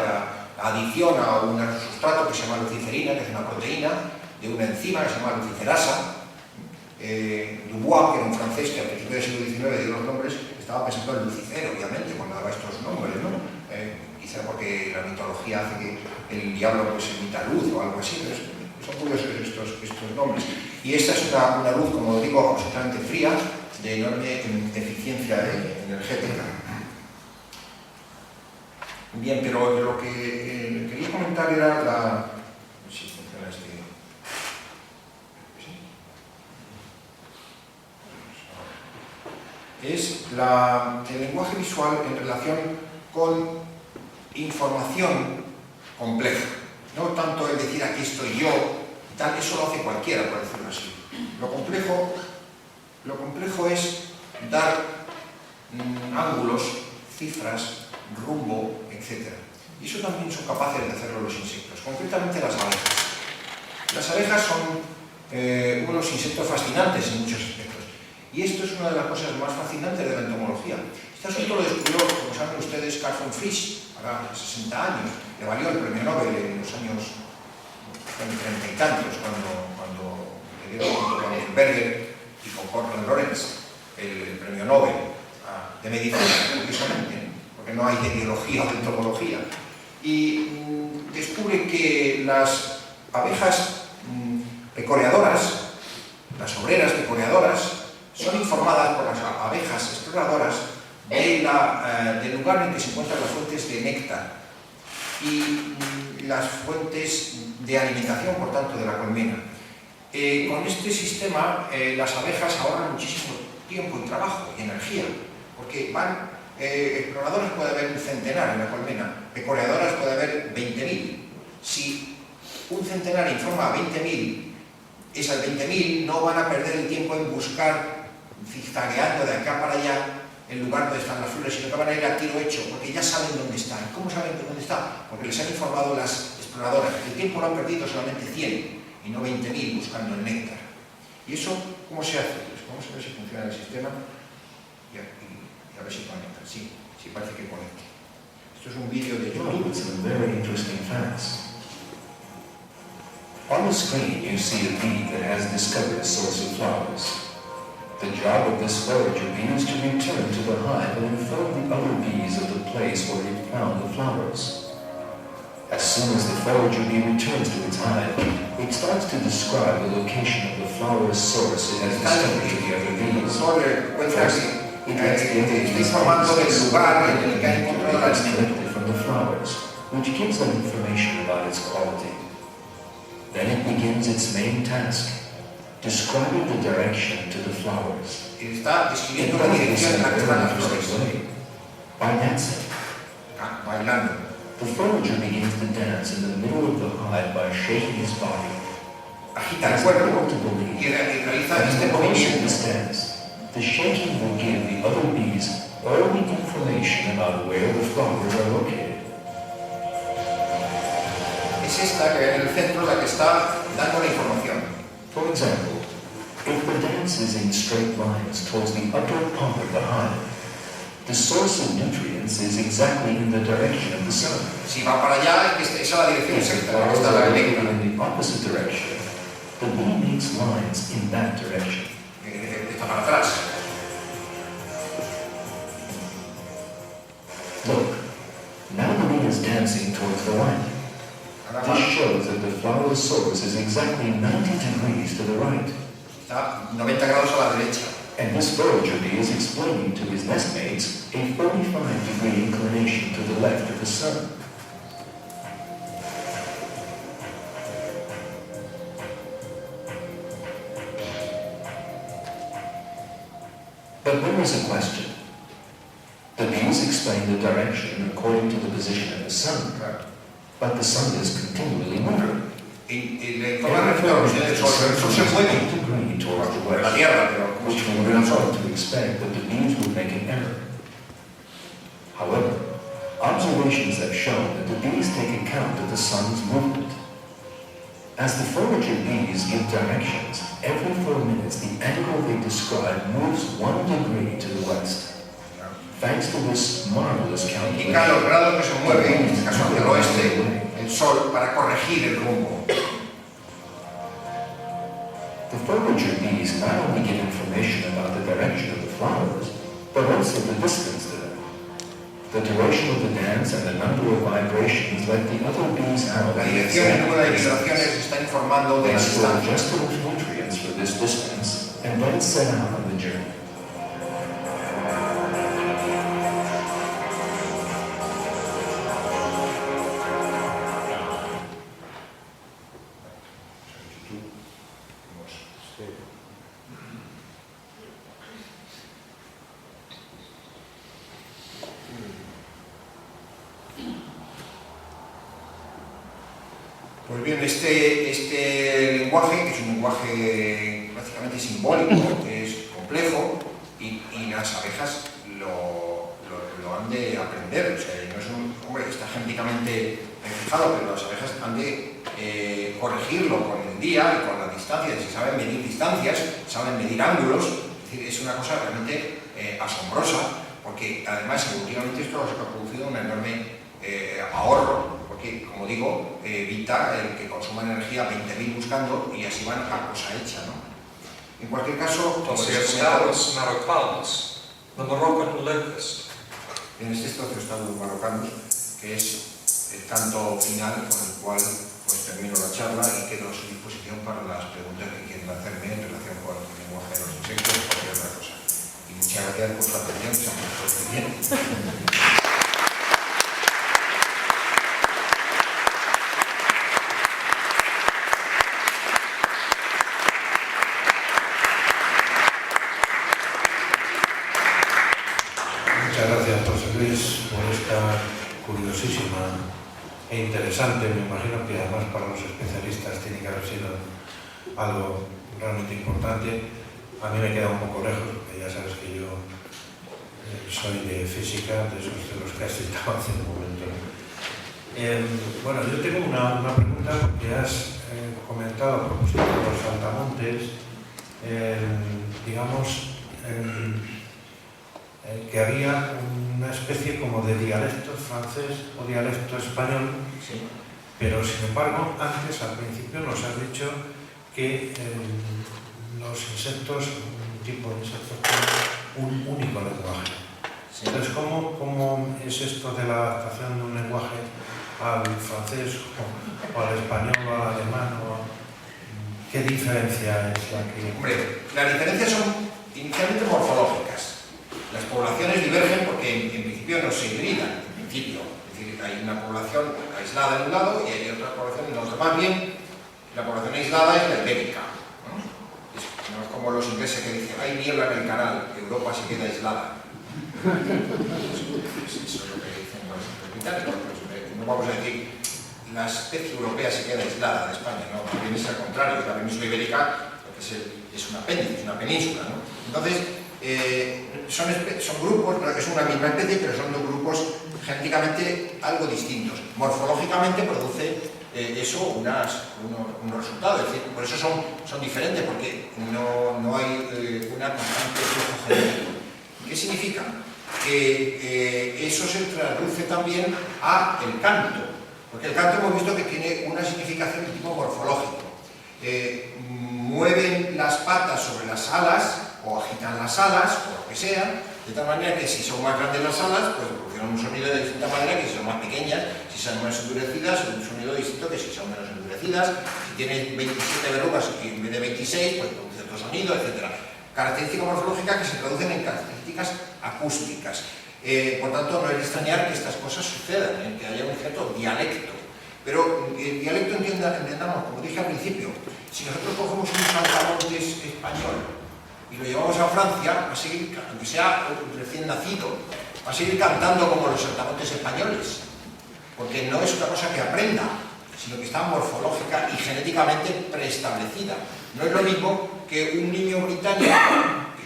Speaker 1: la adición a un sustrato que se llama luciferina, que es una proteína, de una enzima que se llama luciferasa. Dubois, que era un francés que a principios del siglo XIX dio los nombres, estaba pensando en Lucifer, obviamente, cuando daba estos nombres, ¿no? Quizá porque la mitología hace que el diablo pues emita luz o algo así, pero son curiosos estos nombres. Y esta es una luz, como digo, absolutamente fría, de enorme eficiencia energética. Bien, pero lo que quería comentar era la... si funciona es el lenguaje visual en relación con información compleja. No tanto el decir aquí estoy yo, tal, eso lo hace cualquiera, por decirlo así. Lo complejo es dar ángulos, cifras, rumbo, etc. Y eso también son capaces de hacerlo los insectos, concretamente las abejas. Las abejas son unos insectos fascinantes en muchos aspectos. Y esto es una de las cosas más fascinantes de la entomología. Este asunto lo descubrió, como saben ustedes, Carl von Frisch, ahora 60 años. Le valió el premio Nobel en los años 30 y tantos, cuando le dieron junto con Berger y con Cortland Lorenz el premio Nobel de medicina, precisamente, porque no hay de biología o de entomología. Y descubre que las abejas pecoreadoras, las obreras pecoreadoras, son informadas por las abejas exploradoras del lugar en el que se encuentran las fuentes de néctar y las fuentes de alimentación, por tanto, de la colmena. Con este sistema, las abejas ahorran muchísimo tiempo y trabajo y energía, porque exploradores puede haber un centenar en la colmena, pecoreadoras puede haber 20.000. Si un centenar informa a 20.000, esas 20.000 no van a perder el tiempo en buscar, zigzagueando de acá para allá, el lugar donde están las flores, sino que van a ir a tiro hecho, porque ya saben dónde están. ¿Cómo saben dónde están? Porque les han informado las exploradoras. El tiempo lo han perdido solamente 100 y no 20.000 buscando el néctar. ¿Y eso cómo se hace? Pues vamos a ver si funciona el sistema y a ver si conecta. Sí, sí parece que conecta. Esto es un vídeo de YouTube.
Speaker 3: Some very interesting facts. On the screen, you see a bee that has discovered a source of flowers. The job of this forager bee is to return to the hive and inform the other bees of the place where it found the flowers. As soon as the forager bee returns to its hive, it starts to describe the location of the flower's source it has discovered to the other bees. It lets the other bees collected from the flowers, which gives them information about its quality. Then it begins its main task, describing the direction to the flowers.
Speaker 1: Está describiendo la dirección en la que están las flores.
Speaker 3: By dancing.
Speaker 1: Bailando.
Speaker 3: The forager begins to dance in the middle of the hive by shaking his body.
Speaker 1: Agita el cuerpo y realiza este movimiento.
Speaker 3: The shaking will give the other bees early information about where the flowers are located.
Speaker 1: Es esta que en el centro la que está dando la información.
Speaker 3: For example, if the dance is in straight lines towards the upper part of the hive, the source of nutrients is exactly in the direction of the sun.
Speaker 1: Si va para allá, esa es la dirección
Speaker 3: If the
Speaker 1: exacta,
Speaker 3: flowers
Speaker 1: está
Speaker 3: are
Speaker 1: la
Speaker 3: located
Speaker 1: eléctrica.
Speaker 3: in the opposite direction, the bee makes lines in that direction.
Speaker 1: Está para atrás.
Speaker 3: Look, now the bee is dancing towards the right. This shows that the flower source is exactly 90 degrees to the right.
Speaker 1: Está 90 grados a la derecha.
Speaker 3: And this forager bee is explaining to his nestmates a 45-degree inclination to the left of the sun. But there is a question. The bees explain the direction according to the position of the sun, but the sun is continually moving.
Speaker 1: Y le informa respecto a la posición del sol, pero el sol se mueve
Speaker 3: Degree towards the
Speaker 1: por la
Speaker 3: west,
Speaker 1: Tierra, pero como
Speaker 3: which
Speaker 1: si
Speaker 3: would
Speaker 1: fuera el sol.
Speaker 3: result to expect that the bees would make an error. However, observations have shown that the bees take account of the sun's movement. As the forager bees give directions, every 4 minutes the angle they describe moves 1 degree to the west. Thanks to this marvelous
Speaker 1: Indica los
Speaker 3: calculation,
Speaker 1: grados que se mueve, en este caso hacia el oeste, el sol, para corregir el rumbo.
Speaker 3: the forager bees not only give information about the direction of the flowers, but also the distance to them. The duration of the dance and the number of vibrations let the other bees out
Speaker 1: La
Speaker 3: the
Speaker 1: dirección y el
Speaker 3: exact
Speaker 1: número de
Speaker 3: distance.
Speaker 1: vibraciones está informando de
Speaker 3: They
Speaker 1: la
Speaker 3: store
Speaker 1: distancia.
Speaker 3: just enough nutrients for this distance and then set out on the journey.
Speaker 1: Pues bien, este lenguaje, que es un lenguaje prácticamente simbólico, que es complejo, y las abejas lo han de aprender. O sea, no es un hombre que está genéticamente fijado, pero las abejas han de corregirlo con el día y con las distancias. Si saben medir distancias, saben medir ángulos, es decir, es una cosa realmente asombrosa, porque además evolutivamente esto ha producido un enorme ahorro, porque, como digo, evita el que consuman energía 20.000 buscando y así van a cosa hecha, ¿no? En cualquier caso, como les he comentado,
Speaker 2: Osteostaurus maroccanus, the Moroccan locust.
Speaker 1: en este Osteostaurus maroccanus, que es el canto final con el cual pues termino la charla y quedo a su disposición para las preguntas que quieran hacerme en relación con el lenguaje de los insectos o cualquier otra cosa. Y muchas gracias por su atención, que se han puesto bien.
Speaker 4: Muchas gracias, José Luis, por esta curiosísima e interesante, me imagino que además para los especialistas tiene que haber sido algo realmente importante. A mí me queda un poco lejos, porque ya sabes que yo soy de física, de esos de los que has citado hace un momento. Bueno, yo tengo una pregunta, porque has comentado a propósito de los saltamontes digamos, que había una especie como de dialecto francés o dialecto español,
Speaker 1: Sí.
Speaker 4: pero sin embargo, antes, al principio, nos has dicho que los insectos, un tipo de insectos, tienen un único lenguaje.
Speaker 1: Sí.
Speaker 4: Entonces, ¿cómo es esto de la adaptación de un lenguaje al francés o al español o al alemán? ¿Qué diferencia es la que...?
Speaker 1: Hombre, las diferencias son inicialmente morfológicas. Las poblaciones divergen porque en principio no se hibridan, en principio. Es decir, hay una población aislada en un lado y hay otra población en otro. Más bien, la población aislada es la ibérica, ¿no? No es como los ingleses que dicen, hay niebla en el canal, Europa se queda aislada. Eso es lo que dicen los británicos. No vamos a decir, la especie europea se queda aislada de España, no, también es al contrario, la península ibérica lo que es un apéndice, es una península, ¿no? Entonces, son grupos, es una misma especie, pero son dos grupos genéticamente algo distintos. Morfológicamente produce eso unos resultados, es decir, por eso son diferentes, porque no hay una constante flujo genético. ¿Qué significa? Que eso se traduce también a el canto, porque el canto hemos visto que tiene una significación de tipo morfológico. Mueven las patas sobre las alas o agitan las alas o lo que sea, de tal manera que si son más grandes las alas, pues producen un sonido de distinta manera que si son más pequeñas, si son más endurecidas, un sonido distinto que si son menos endurecidas. Si tienen 27 verrugas y en vez de 26, pues produce otro sonido, etc. Características morfológicas que se traducen en características acústicas. Por tanto, no es de extrañar que estas cosas sucedan, que haya un cierto dialecto. Pero el dialecto, entendamos, como dije al principio, si nosotros cogemos un saltamontes español y lo llevamos a Francia, va a seguir, aunque sea recién nacido, va a seguir cantando como los saltamontes españoles, porque no es una cosa que aprenda, sino que está morfológica y genéticamente preestablecida. No es lo mismo que un niño británico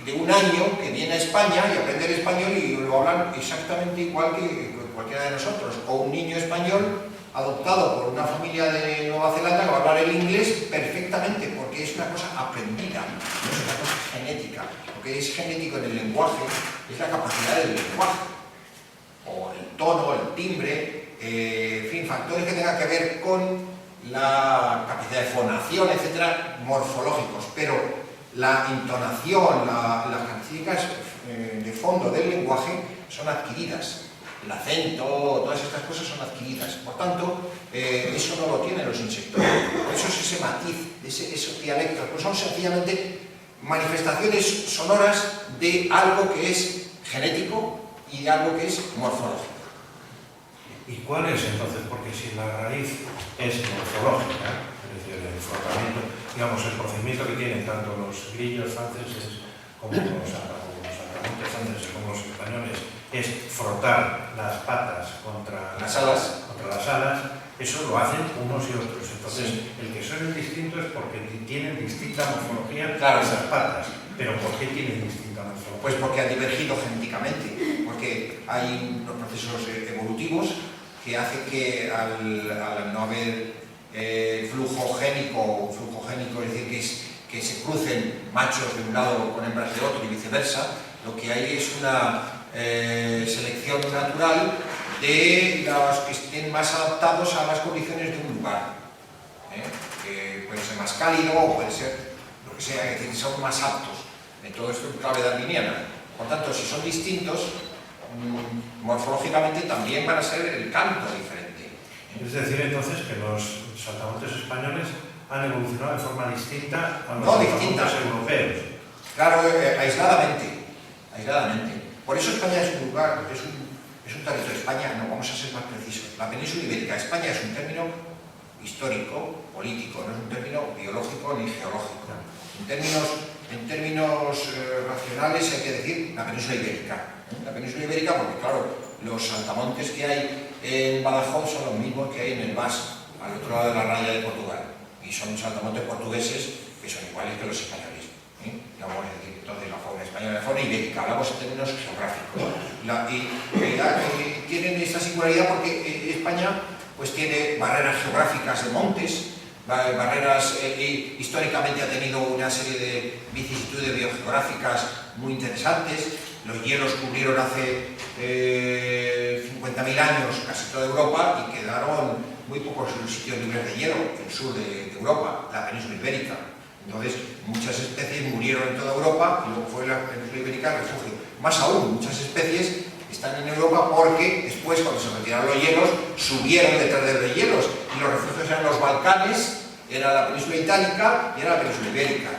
Speaker 1: de un año que viene a España y aprende el español y lo hablan exactamente igual que cualquiera de nosotros, o un niño español adoptado por una familia de Nueva Zelanda que va a hablar el inglés perfectamente, porque es una cosa aprendida, no es una cosa genética. Lo que es genético en el lenguaje es la capacidad del lenguaje, o el tono, el timbre, en fin, factores que tengan que ver con la capacidad de fonación, etcétera, morfológicos, pero la entonación, las características de fondo del lenguaje son adquiridas. El acento, todas estas cosas son adquiridas. Por tanto, eso no lo tienen los insectos. Por eso es ese matiz, esos dialectos, pues son sencillamente manifestaciones sonoras de algo que es genético y de algo que es morfológico.
Speaker 4: ¿Y cuál es entonces? Porque si la raíz es morfológica, es decir, el frotamiento, digamos, el procedimiento que tienen tanto los grillos franceses como los saltamontes franceses como los españoles, es frotar las patas contra
Speaker 1: las alas,
Speaker 4: eso lo hacen unos y otros. Entonces, sí, el que son distintos es porque tienen distinta morfología, claro, esas patas. ¿Pero por qué tienen distinta morfología?
Speaker 1: Pues porque han divergido genéticamente, porque hay unos procesos evolutivos que hacen que al no haber flujo génico, es decir, que se crucen machos de un lado con hembras de otro y viceversa, lo que hay es una selección natural de los que estén más adaptados a las condiciones de un lugar, que puede ser más cálido o puede ser lo que sea, es decir, que son más aptos. En todo esto es clave darwiniana. Por tanto, si son distintos, morfológicamente también van a ser el canto diferente.
Speaker 4: Es decir, entonces, que los saltamontes españoles han evolucionado de forma distinta a los
Speaker 1: saltamontes
Speaker 4: europeos.
Speaker 1: Claro, aisladamente. Por eso España es un lugar, es un territorio. España, no, vamos a ser más precisos. La península ibérica, España es un término histórico, político, no es un término biológico ni geológico. En términos racionales hay que decir la península ibérica. La península ibérica porque, claro, los saltamontes que hay en Badajoz son los mismos que hay en el Bas, al otro lado de la raya de Portugal. Y son saltamontes portugueses que son iguales que los españoles. No vamos a decir entonces la fauna española, la fauna ibérica, hablamos en términos geográficos. Tienen esta singularidad porque España pues tiene barreras geográficas de montes, barreras, históricamente ha tenido una serie de vicisitudes biogeográficas muy interesantes. Los hielos cubrieron hace 50.000 años casi toda Europa y quedaron muy pocos sitios libres de hielo, el sur de Europa, la península ibérica. Entonces, muchas especies murieron en toda Europa y luego fue la península ibérica el refugio. Más aún, muchas especies están en Europa porque después, cuando se retiraron los hielos, subieron detrás de los hielos y los refugios eran los Balcanes, era la península itálica y era la península ibérica.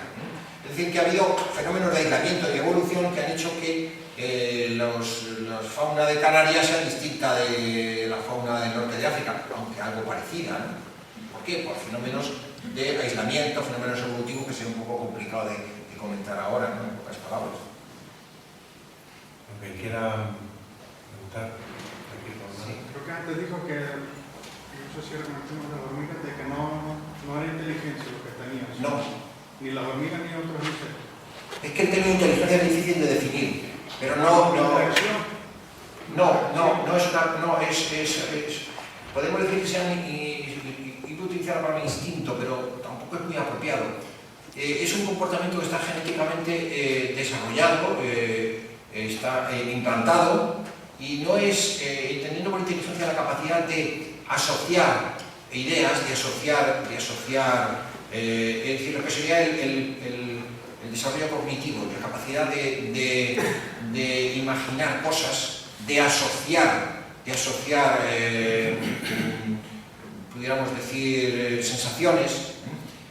Speaker 1: Es decir, que ha habido fenómenos de aislamiento y evolución que han hecho que la fauna de Canarias sea distinta de la fauna del norte de África, aunque algo parecida, ¿no? ¿Por qué? Por fenómenos de aislamiento, fenómenos evolutivos que sería un poco complicado de comentar ahora, ¿no? En pocas palabras.
Speaker 4: Aunque quiera preguntar, aquí por
Speaker 5: Sí, creo que antes dijo que, no sé si era con el tema de las hormigas, de que no era inteligencia lo que tenían.
Speaker 1: No.
Speaker 5: Ni las hormigas ni otros insectos.
Speaker 1: Es que el término inteligencia es difícil de definir, pero no es una, podemos decir que sean, iba a utilizar la palabra instinto, pero tampoco es muy apropiado. Es un comportamiento que está genéticamente desarrollado, está implantado, y no es, entendiendo por inteligencia la capacidad de asociar ideas, de asociar es decir, lo que sería el desarrollo cognitivo, la capacidad de imaginar cosas, de asociar pudiéramos decir, sensaciones.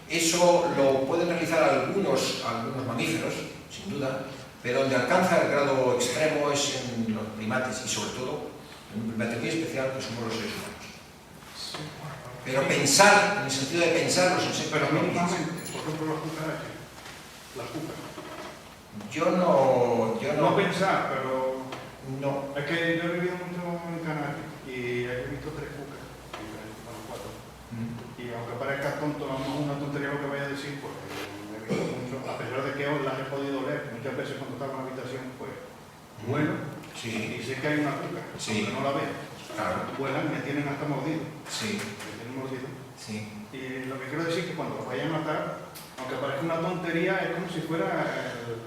Speaker 1: Eso lo pueden realizar algunos mamíferos, sin duda, pero donde alcanza el grado extremo es en los primates y sobre todo en un primate muy especial que somos los seres humanos. Pero pensar, en el sentido de pensar, los insectos...
Speaker 5: Pero mínimamente, por ejemplo, las cucarachas. Las cucarachas.
Speaker 1: Yo no...
Speaker 5: No pensar, pero...
Speaker 1: No.
Speaker 5: Es que yo he vivido mucho en Canarias y he visto 3 cucas, diferentes, bueno, 4. Y aunque parezca tonto, a lo mejor una tontería lo que vaya a decir, pues he visto mucho, a pesar de que las he podido ver muchas veces cuando estaba en la habitación, pues bueno,
Speaker 1: Sí.
Speaker 5: y sé que hay una cuca,
Speaker 1: Sí.
Speaker 5: aunque no la veo.
Speaker 1: Claro.
Speaker 5: Vuelan, me tienen hasta mordido.
Speaker 1: Sí.
Speaker 5: Me tienen mordido.
Speaker 1: Sí.
Speaker 5: Y lo que quiero decir es que cuando los vayan a matar, aunque parezca una tontería, es como si fuera el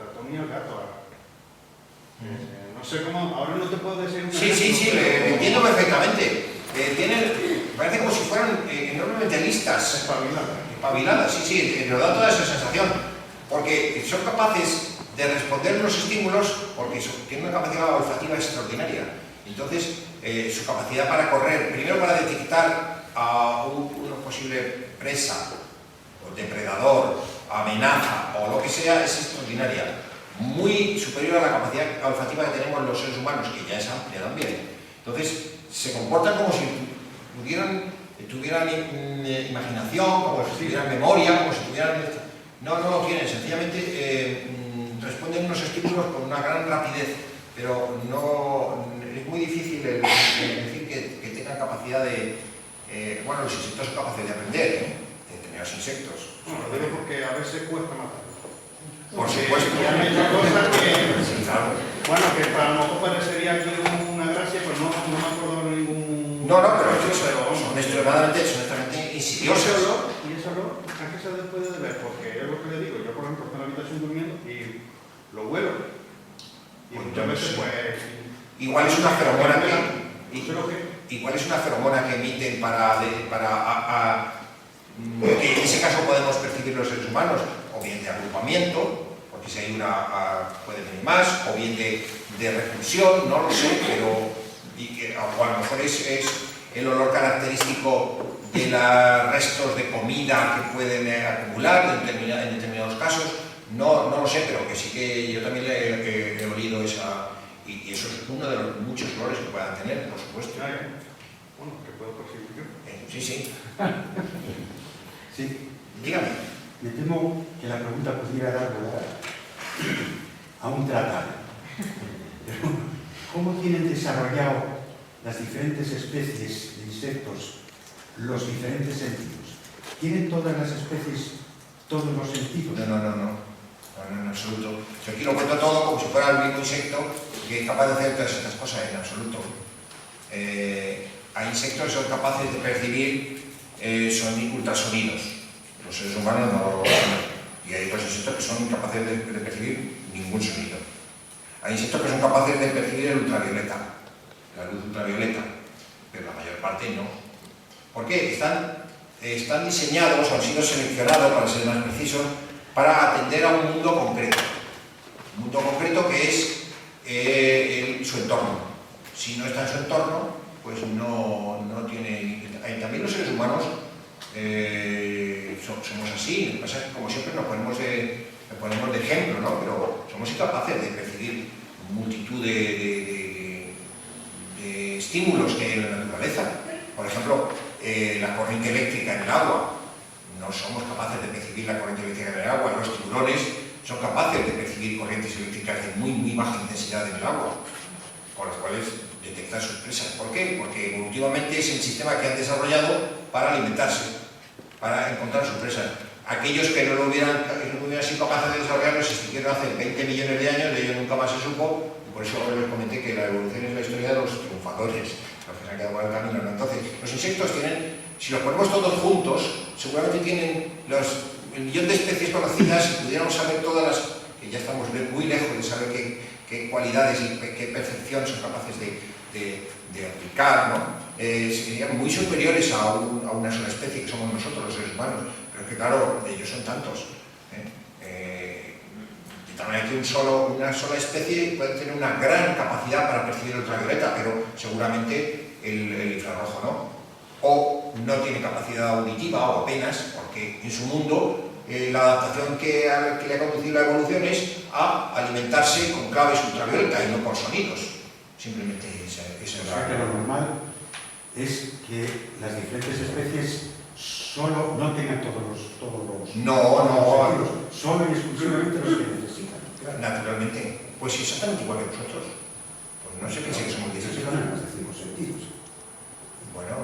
Speaker 5: ratón y el gato. No sé cómo, ahora no te puedo decir un
Speaker 1: Sí, le entiendo perfectamente. Parece como si fueran enormemente listas. Espabiladas, sí, nos da toda esa sensación. Porque son capaces de responder los estímulos porque tienen una capacidad olfativa extraordinaria. Entonces, su capacidad para correr, primero para detectar a una posible presa, o depredador, amenaza o lo que sea, es extraordinaria. Muy superior a la capacidad olfativa que tenemos los seres humanos, que ya es amplia también. Entonces, se comportan como si tuvieran imaginación, como si tuvieran memoria, como si tuvieran... No lo tienen, sencillamente responden unos estímulos con una gran rapidez, pero no... Es muy difícil el decir que tengan capacidad de... bueno, los insectos son capaces de aprender, de determinados insectos.
Speaker 5: Bueno, lo digo porque a veces cuesta matar.
Speaker 1: Por supuesto.
Speaker 5: Y han hecho cosas que...
Speaker 1: Sí, claro.
Speaker 5: Bueno, que para nosotros parecería aquí una gracia, pues no me acuerdo de ningún...
Speaker 1: No, pero son extremadamente insidiosas.
Speaker 5: Y ese olor, ¿a qué se puede deber? Porque es lo que le digo, yo por ejemplo estoy en la habitación durmiendo y lo huelo. Y muchas veces pues...
Speaker 1: Igual es una feromona
Speaker 5: Igual
Speaker 1: es una feromona que emiten para que en ese caso podemos percibir los seres humanos, o bien de agrupamiento, porque si hay una puede venir más, o bien de repulsión, no lo sé, pero o a lo mejor es el olor característico de los restos de comida que pueden acumular en determinados casos, no lo sé, pero que sí que yo también he olido esa... Y eso es uno de los muchos olores que puedan tener, por supuesto.
Speaker 5: Bueno, que puedo percibir yo.
Speaker 1: Sí.
Speaker 6: Sí,
Speaker 1: Dígame.
Speaker 6: me temo que la pregunta pudiera dar lugar a un tratado. Pero, ¿cómo tienen desarrollado las diferentes especies de insectos los diferentes sentidos? ¿Tienen todas las especies todos los sentidos?
Speaker 1: No, en absoluto. Yo aquí lo cuento todo como si fuera el mismo insecto que es capaz de hacer todas estas cosas, en absoluto. Hay insectos que son capaces de percibir son ultrasonidos. Los seres humanos no... Y hay otros insectos que son incapaces de percibir ningún sonido. Hay insectos que son capaces de percibir el ultravioleta, la luz ultravioleta, pero la mayor parte no. ¿Por qué? Están diseñados o han sido seleccionados, para ser más precisos, para atender a un mundo concreto. Un mundo concreto que es su entorno. Si no está en su entorno, pues no tiene... También los seres humanos somos así. Lo que pasa es que, como siempre, nos ponemos de ejemplo, ¿no? Pero somos incapaces de percibir multitud de estímulos que hay en la naturaleza. Por ejemplo, la corriente eléctrica en el agua. No somos capaces de percibir la corriente eléctrica en el agua. Los tiburones son capaces de percibir corrientes eléctricas de muy, muy baja intensidad en el agua, con las cuales detectan sus presas. ¿Por qué? Porque evolutivamente es el sistema que han desarrollado para alimentarse, para encontrar sus presas. Aquellos que no hubieran sido capaces de desarrollarlo se extinguieron hace 20 millones de años, de ellos nunca más se supo, y por eso les comenté que la evolución es la historia de los triunfadores, los que se han quedado por el camino, ¿no? Entonces, los insectos tienen, si los ponemos todos juntos, seguramente tienen el millón de especies conocidas. Si pudiéramos saber todas las, que ya estamos muy lejos de saber qué cualidades y qué percepción son capaces de aplicar, ¿no? Serían muy superiores a una sola especie, que somos nosotros los seres humanos, pero es que claro, ellos son tantos. De tal manera que una sola especie puede tener una gran capacidad para percibir el ultravioleta, pero seguramente el infrarrojo no. O no tiene capacidad auditiva, o apenas, porque en su mundo la adaptación que le ha conducido la evolución es a alimentarse con claves ultravioleta y no con sonidos. Simplemente esa es
Speaker 6: O sea que lo normal es que las diferentes especies solo no tengan todos los
Speaker 1: No.
Speaker 6: sentidos, solo y exclusivamente los que necesitan.
Speaker 1: Naturalmente. Pues exactamente igual que nosotros. Pues no sé qué sé que somos
Speaker 6: Esos
Speaker 1: distintos.
Speaker 6: son los decimos sentidos.
Speaker 1: Bueno,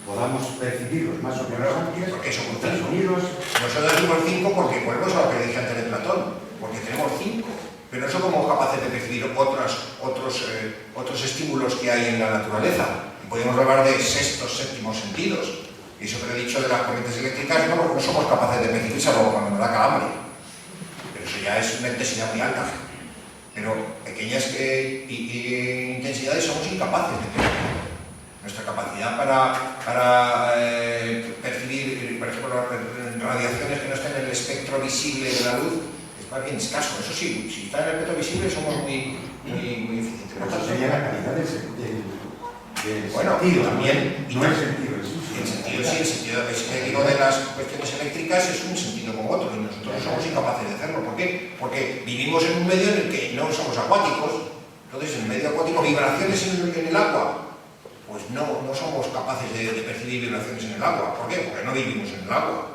Speaker 6: Podamos percibirlos más o menos amplios,
Speaker 1: porque somos
Speaker 6: los
Speaker 1: cinco.
Speaker 6: sonidos.
Speaker 1: Nosotros somos 5 porque volvemos a lo que dije antes de Platón, porque tenemos 5. Pero no somos capaces de percibir otros estímulos que hay en la naturaleza. Podemos hablar de sextos, séptimos sentidos. Y eso que he dicho de las corrientes eléctricas, no, porque no somos capaces de percibir, salvo cuando nos da calambre. Pero eso ya es una intensidad muy alta. Pero pequeñas intensidades somos incapaces de percibir. Nuestra capacidad para percibir, por ejemplo, radiaciones que no estén en el espectro visible de la luz, es más bien escaso. Eso sí, si está en el espectro visible somos muy eficientes.
Speaker 6: Eso sería la calidad del
Speaker 1: Bueno,
Speaker 6: sentido,
Speaker 1: también,
Speaker 6: no el sentido en sí.
Speaker 1: el sentido digo, de las cuestiones eléctricas es un sentido como otro, y nosotros somos incapaces de hacerlo. ¿Por qué? Porque vivimos en un medio en el que no somos acuáticos. Entonces, en el medio acuático, vibraciones en el agua, pues no somos capaces de percibir vibraciones en el agua. ¿Por qué? Porque no vivimos en el agua.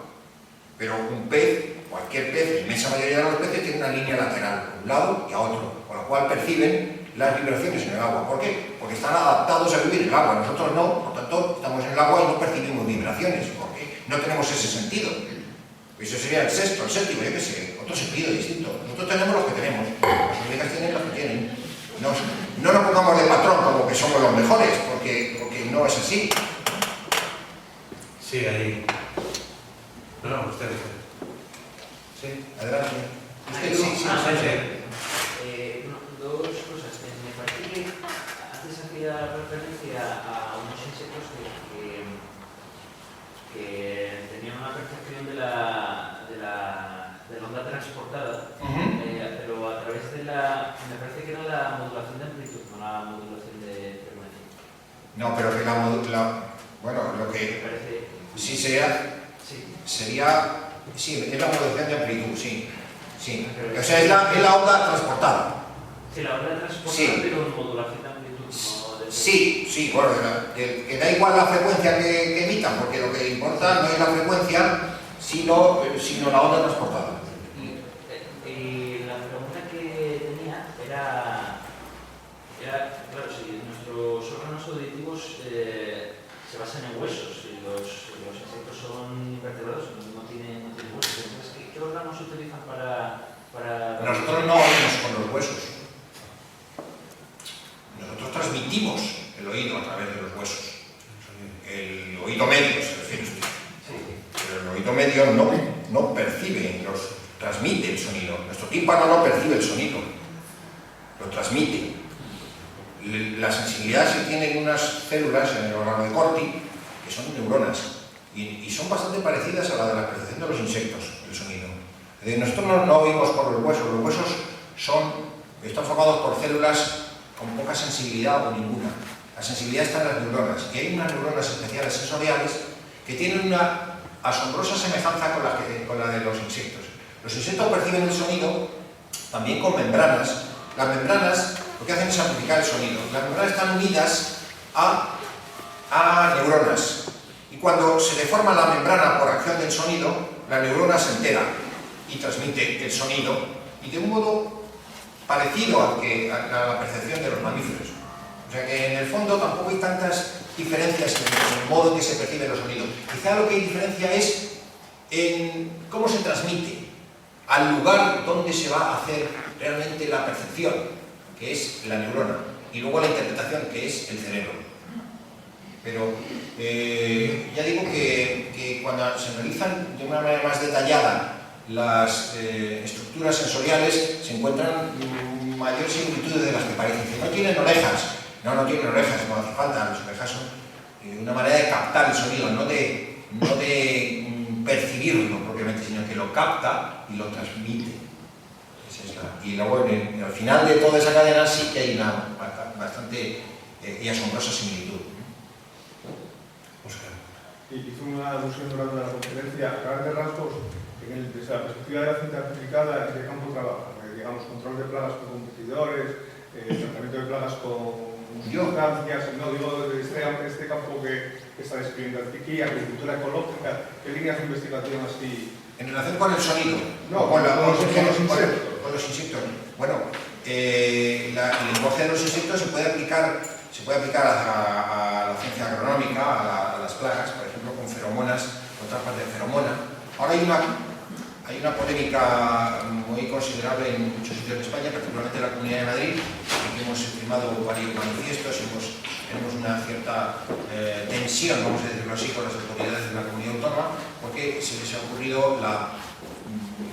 Speaker 1: Pero un pez, cualquier pez, la inmensa mayoría de los peces, tiene una línea lateral a un lado y a otro, con lo cual perciben las vibraciones en el agua. ¿Por qué? Porque están adaptados a vivir en el agua. Nosotros no, por tanto, estamos en el agua y no percibimos vibraciones, porque no tenemos ese sentido. Eso sería el sexto, el séptimo, yo qué sé, otro sentido distinto. Nosotros tenemos los que tenemos, las hormigas tienen los que tienen. No nos pongamos de patrón como que somos los mejores, porque no es así.
Speaker 4: Sí, ahí. No, usted.
Speaker 1: Sí, adelante. Usted,
Speaker 4: sí.
Speaker 7: Dos cosas. Me parece que antes hacía referencia a unos insectos que tenían una percepción de la onda transportada, pero a través de me parece que era la modulación de amplitud, no la modulación de frecuencia.
Speaker 1: No, pero que bueno, lo que
Speaker 7: Parece...
Speaker 1: sí sería, sí, es la modulación de amplitud, sí. O sea, es la onda transportada.
Speaker 7: Sí, la onda transportada,
Speaker 1: Sí.
Speaker 7: pero modulación de amplitud, no de...
Speaker 1: Sí, bueno, que da igual la frecuencia que emitan, porque lo que importa no es la frecuencia, sino la onda transportada.
Speaker 7: Y la pregunta que tenía era claro, si nuestros órganos auditivos se basan en huesos, y los insectos son invertebrados, no tienen huesos, entonces, ¿qué órganos utilizan para
Speaker 1: Nosotros no oímos con los huesos. Nosotros transmitimos el oído a través de los huesos. El oído medio se refiere. Nuestro tímpano no percibe el sonido, lo transmite. La sensibilidad se tiene en unas células en el órgano de Corti, que son neuronas, y son bastante parecidas a la de la percepción de los insectos, el sonido. Es decir, nosotros no oímos por los huesos están formados por células con poca sensibilidad o ninguna. La sensibilidad está en las neuronas, y hay unas neuronas especiales sensoriales que tienen una asombrosa semejanza con la de los insectos. Los insectos perciben el sonido también con membranas. Las membranas lo que hacen es amplificar el sonido. Las membranas están unidas a neuronas, y cuando se deforma la membrana por acción del sonido, la neurona se entera y transmite el sonido, y de un modo parecido a la percepción de los mamíferos. O sea que en el fondo tampoco hay tantas diferencias en el modo en que se perciben los sonidos. Quizá lo que hay diferencia es en cómo se transmite al lugar donde se va a hacer realmente la percepción, que es la neurona, y luego la interpretación, que es el cerebro. Pero ya digo que cuando se analizan de una manera más detallada las estructuras sensoriales, se encuentran mayores similitudes de las que parecen. Que no tienen orejas. No tienen orejas, no hace falta. Las orejas son una manera de captar el sonido, no de percibirlo propiamente, sino que lo capta y lo transmite. Y luego al final de toda esa cadena sí que hay una bastante y asombrosa similitud.
Speaker 5: Hizo una alusión durante la conferencia a grandes rasgos desde la perspectiva de la ciencia aplicada en qué campo trabaja, digamos, control de plagas con competidores, tratamiento de plagas con sustancias, no digo de este campo que está describiendo aquí, agricultura ecológica, ¿qué líneas de investigación así?
Speaker 1: En relación con el sonido,
Speaker 5: no, con los insectos.
Speaker 1: Bueno, el lenguaje de los insectos se puede aplicar a la ciencia agronómica, a las plagas, por ejemplo, con feromonas, con trampas de feromona. Ahora hay una polémica muy considerable en muchos sitios de España, particularmente en la Comunidad de Madrid, en que hemos firmado varios manifiestos y tenemos una cierta tensión, vamos a decirlo así, con las autoridades de la comunidad autónoma, porque se les ha ocurrido la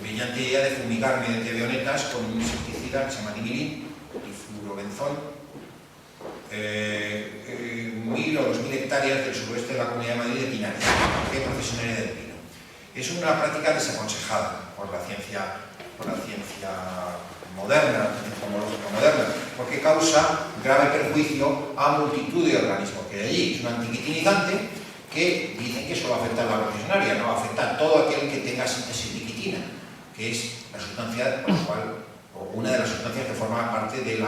Speaker 1: brillante idea de fumigar mediante avionetas con un insecticida que se llama dimilin y fluorobenzol 1.000 o 2.000 hectáreas del suroeste de la Comunidad de Madrid de pinares, que procesionaria del pino. Es una práctica desaconsejada por la ciencia moderna, tecnológica moderna, porque causa grave perjuicio a multitud de organismos que hay allí. Es un antiquitinizante que dicen que solo afecta a la procesionaria, no afecta a todo aquel que tenga síntesis de quitina, que es la sustancia por la cual, o una de las sustancias que forma parte del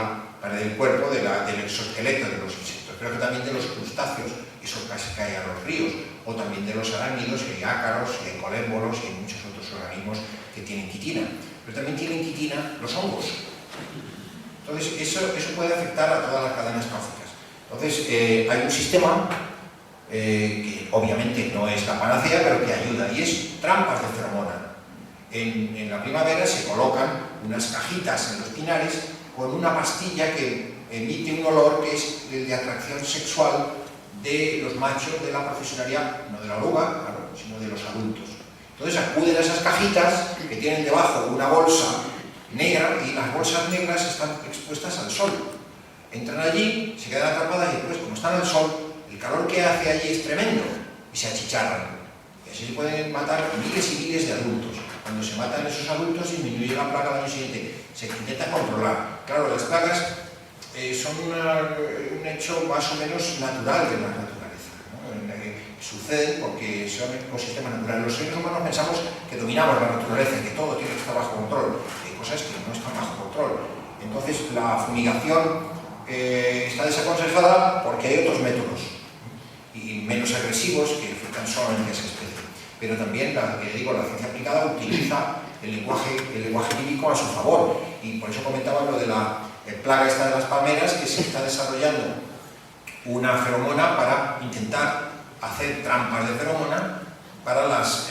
Speaker 1: cuerpo del exoesqueleto de los insectos, pero que también de los crustáceos, esos que hay a los ríos, o también de los arácnidos, y hay ácaros, y hay colémbolos, y hay muchos otros organismos que tienen quitina. Pero también tienen quitina los hongos. Entonces, eso puede afectar a todas las cadenas tróficas. Entonces, hay un sistema que obviamente no es la panacea, pero que ayuda, y es trampas de feromona. En la primavera se colocan unas cajitas en los pinares con una pastilla que emite un olor que es el de atracción sexual de los machos de la procesionaria, no de la oruga, claro, sino de los adultos. Entonces acuden a esas cajitas que tienen debajo una bolsa negra, y las bolsas negras están expuestas al sol. Entran allí, se quedan atrapadas, y después, como están al sol, el calor que hace allí es tremendo y se achicharran. Y así se pueden matar miles y miles de adultos. Cuando se matan esos adultos, disminuye la plaga al año siguiente. Se intenta controlar. Claro, las plagas son un hecho más o menos natural de la naturaleza, ¿no? Suceden porque son ecosistemas naturales. Los seres humanos pensamos que dominamos la naturaleza y que todo tiene que estar bajo control. Hay cosas que no están bajo control. Entonces, la fumigación está desaconsejada porque hay otros métodos y menos agresivos que afectan solamente a esa especie. Pero también, la ciencia aplicada utiliza el lenguaje químico a su favor, y por eso comentaba lo de la plaga esta de las palmeras, que se está desarrollando una feromona para intentar hacer trampas de feromona para las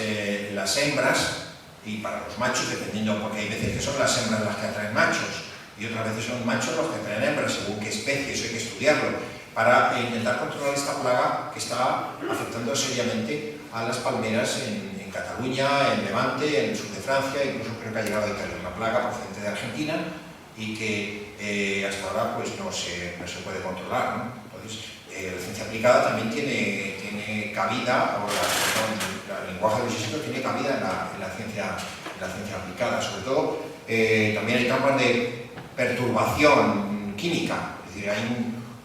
Speaker 1: hembras y para los machos, dependiendo, porque hay veces que son las hembras las que atraen machos y otras veces son machos los que atraen hembras, según qué especie, eso hay que estudiarlo, para intentar controlar esta plaga que está afectando seriamente a las palmeras en Cataluña, en Levante, en el sur de Francia, incluso creo que ha llegado a Italia. plaga procedente de Argentina y que hasta ahora pues no se puede controlar, ¿no? Entonces, la ciencia aplicada también tiene cabida, o el lenguaje de los insectos tiene cabida en la ciencia aplicada, sobre todo también hay trampas de perturbación química, es decir, hay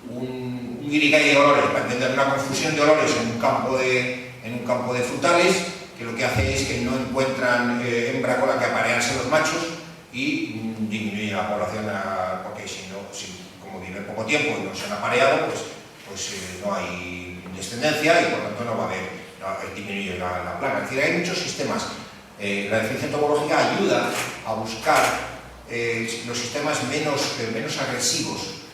Speaker 1: un guirigay de olores, para entender una confusión de olores en un campo de frutales, que lo que hace es que no encuentran hembra con la que aparearse los machos y disminuye la población, porque si como viven poco tiempo y no se han apareado, pues no hay descendencia y por lo tanto no va a haber, disminuye la plaga. Es decir, hay muchos sistemas. La ciencia entomológica ayuda a buscar los sistemas menos agresivos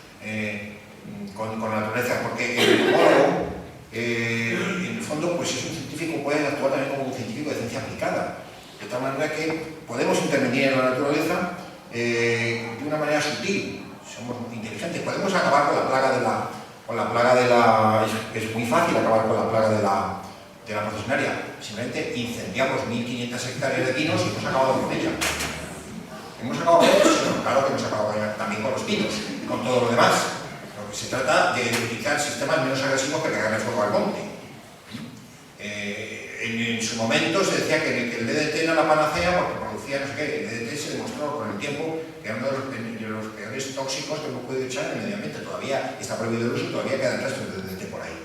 Speaker 1: con la naturaleza, porque el entomólogo, en el fondo, pues es un científico, puede actuar también como un científico de ciencia aplicada, de tal manera que podemos intervenir en la naturaleza de una manera sutil. Somos inteligentes, podemos acabar con la plaga de la... Es muy fácil acabar con la plaga de la procesionaria. Simplemente incendiamos 1.500 hectáreas de pinos y hemos acabado con ella. Hemos acabado con ella, claro que hemos acabado también con los pinos, con todo lo demás. Lo que se trata de utilizar sistemas menos agresivos que pegarle fuego al monte. En su momento se decía que el DDT era la panacea porque producía no sé qué. El DDT se demostró con el tiempo que era uno de los peores tóxicos que hemos podido echar en el medio ambiente. Todavía está prohibido el uso, todavía quedan restos de DDT por ahí.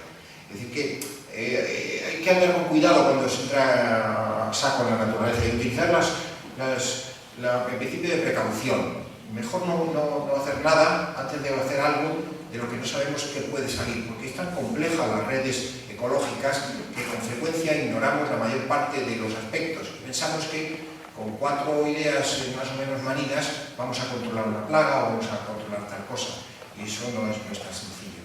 Speaker 1: Es decir, que hay que andar con cuidado cuando se entra a saco en la naturaleza y utilizar el principio de precaución. Mejor no hacer nada antes de hacer algo de lo que no sabemos qué puede salir, porque es tan compleja las redes ecológicas que con frecuencia ignoramos la mayor parte de los aspectos. Pensamos que con 4 ideas más o menos manidas vamos a controlar una plaga o vamos a controlar tal cosa, y eso no es tan sencillo.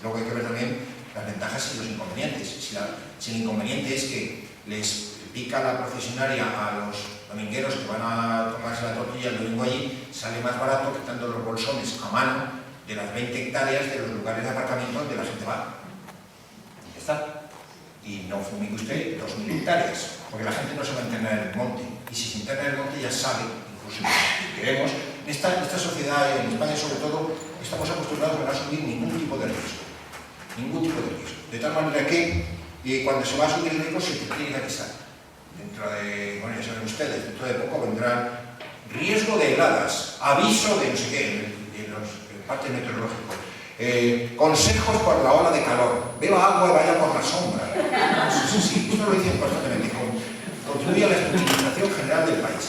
Speaker 1: Luego hay que ver también las ventajas y los inconvenientes. Si el inconveniente es que les pica la procesionaria a los domingueros que van a tomarse la tortilla el domingo allí, sale más barato quitando los bolsones a mano de las 20 hectáreas de los lugares de aparcamiento donde la gente va. Y ya está. Y no fumigue usted 2.000 hectáreas, porque la gente no se va a internar en el monte. Y si se interna en el monte ya sabe, incluso si queremos, en esta sociedad, en España sobre todo, estamos acostumbrados a no asumir ningún tipo de riesgo. Ningún tipo de riesgo. De tal manera que cuando se va a asumir el riesgo se tiene que avisar. Dentro de, bueno, ya saben ustedes, dentro de poco vendrán riesgo de heladas, aviso de no sé qué, de los partes meteorológicos, consejos por la ola de calor, beba agua y vaya por la sombra. Sí, esto lo dicen constantemente, contribuye a la estabilización general del país.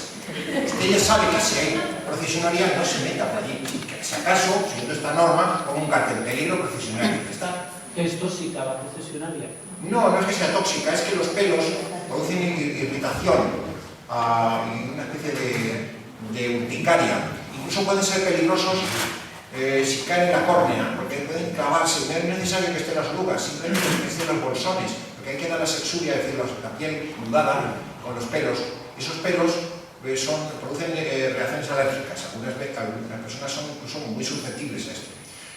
Speaker 1: Usted ya sabe que si hay procesionaria no se meta por allí, que si acaso, siguiendo esta norma, con un cartel peligro procesionario, ¿está?
Speaker 8: ¿Es tóxica la procesionaria?
Speaker 1: No es que sea tóxica, es que los pelos producen irritación y una especie de urticaria. Incluso pueden ser peligrosos si caen en la córnea, porque pueden clavarse. No es necesario que estén las orugas, simplemente que estén los bolsones, porque hay que dar la sexuria, es decir, la piel nudada con los pelos. Esos pelos producen reacciones alérgicas. Algunas personas son incluso muy susceptibles a esto.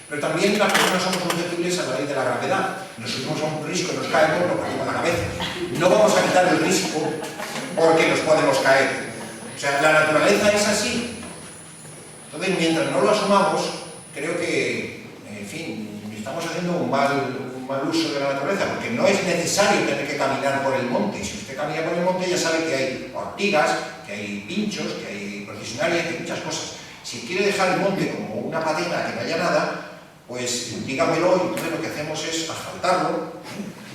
Speaker 1: Pero también las personas somos susceptibles a la ley de la gravedad. Nos subimos a un risco y nos caemos, nos partimos la cabeza. No vamos a quitar el risco porque nos podemos caer. O sea, la naturaleza es así. Entonces, mientras no lo asumamos, creo que, en fin, estamos haciendo un mal uso de la naturaleza, porque no es necesario tener que caminar por el monte. Si usted camina por el monte ya sabe que hay ortigas, que hay pinchos, que hay procesionarias, que hay muchas cosas. Si quiere dejar el monte como una patena que no haya nada, pues dígamelo y entonces lo que hacemos es asfaltarlo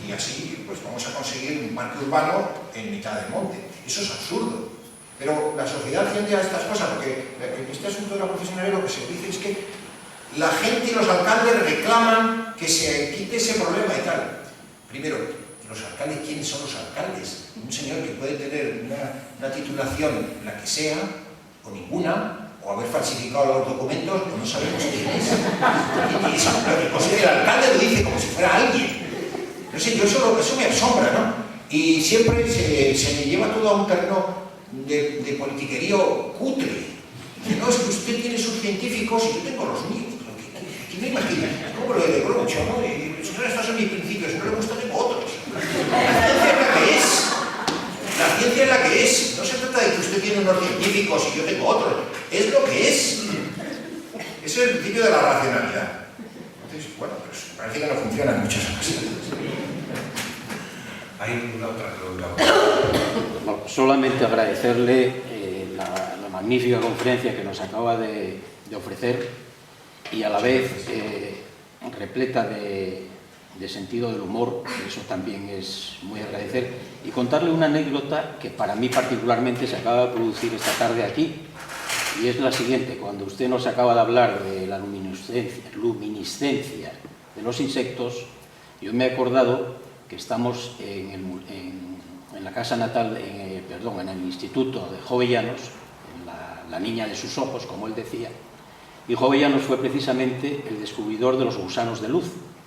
Speaker 1: y así pues vamos a conseguir un parque urbano en mitad del monte. Eso es absurdo. Pero la sociedad tiende a estas cosas, porque en este asunto de la profesionalidad lo que se dice es que la gente y los alcaldes reclaman que se quite ese problema y tal. Primero, los alcaldes, ¿quiénes son los alcaldes? Un señor que puede tener una titulación, la que sea, o ninguna, o haber falsificado los documentos, pues no sabemos quién es. Y el alcalde lo dice como si fuera alguien. No sé, yo eso me asombra, ¿no? Y siempre se lleva todo a un terreno de politiquerío cutre. Que no, es que usted tiene sus científicos y yo tengo los míos. ¿Quién me imagina? Es como lo de Groucho, ¿no? Señora, estos son mis principios, si no le gustan, tengo otros. La ciencia es la que es. La ciencia es la que es. No se trata de que usted tiene tiene unos científicos y yo tengo otros. Es lo que es. Ese es el principio de la racionalidad. Entonces, bueno, pues parece que no funciona en muchas ocasiones.
Speaker 4: Hay una otra pregunta.
Speaker 8: No, solamente agradecerle la magnífica conferencia que nos acaba de ofrecer y a la vez repleta de sentido del humor, que eso también es muy agradecer, y contarle una anécdota que para mí particularmente se acaba de producir esta tarde aquí, y es la siguiente. Cuando usted nos acaba de hablar de la luminiscencia de los insectos, yo me he acordado que estamos en la casa natal, en el Instituto de Jovellanos, en la niña de sus ojos, como él decía, y Jovellanos fue precisamente el descubridor de los gusanos de luz,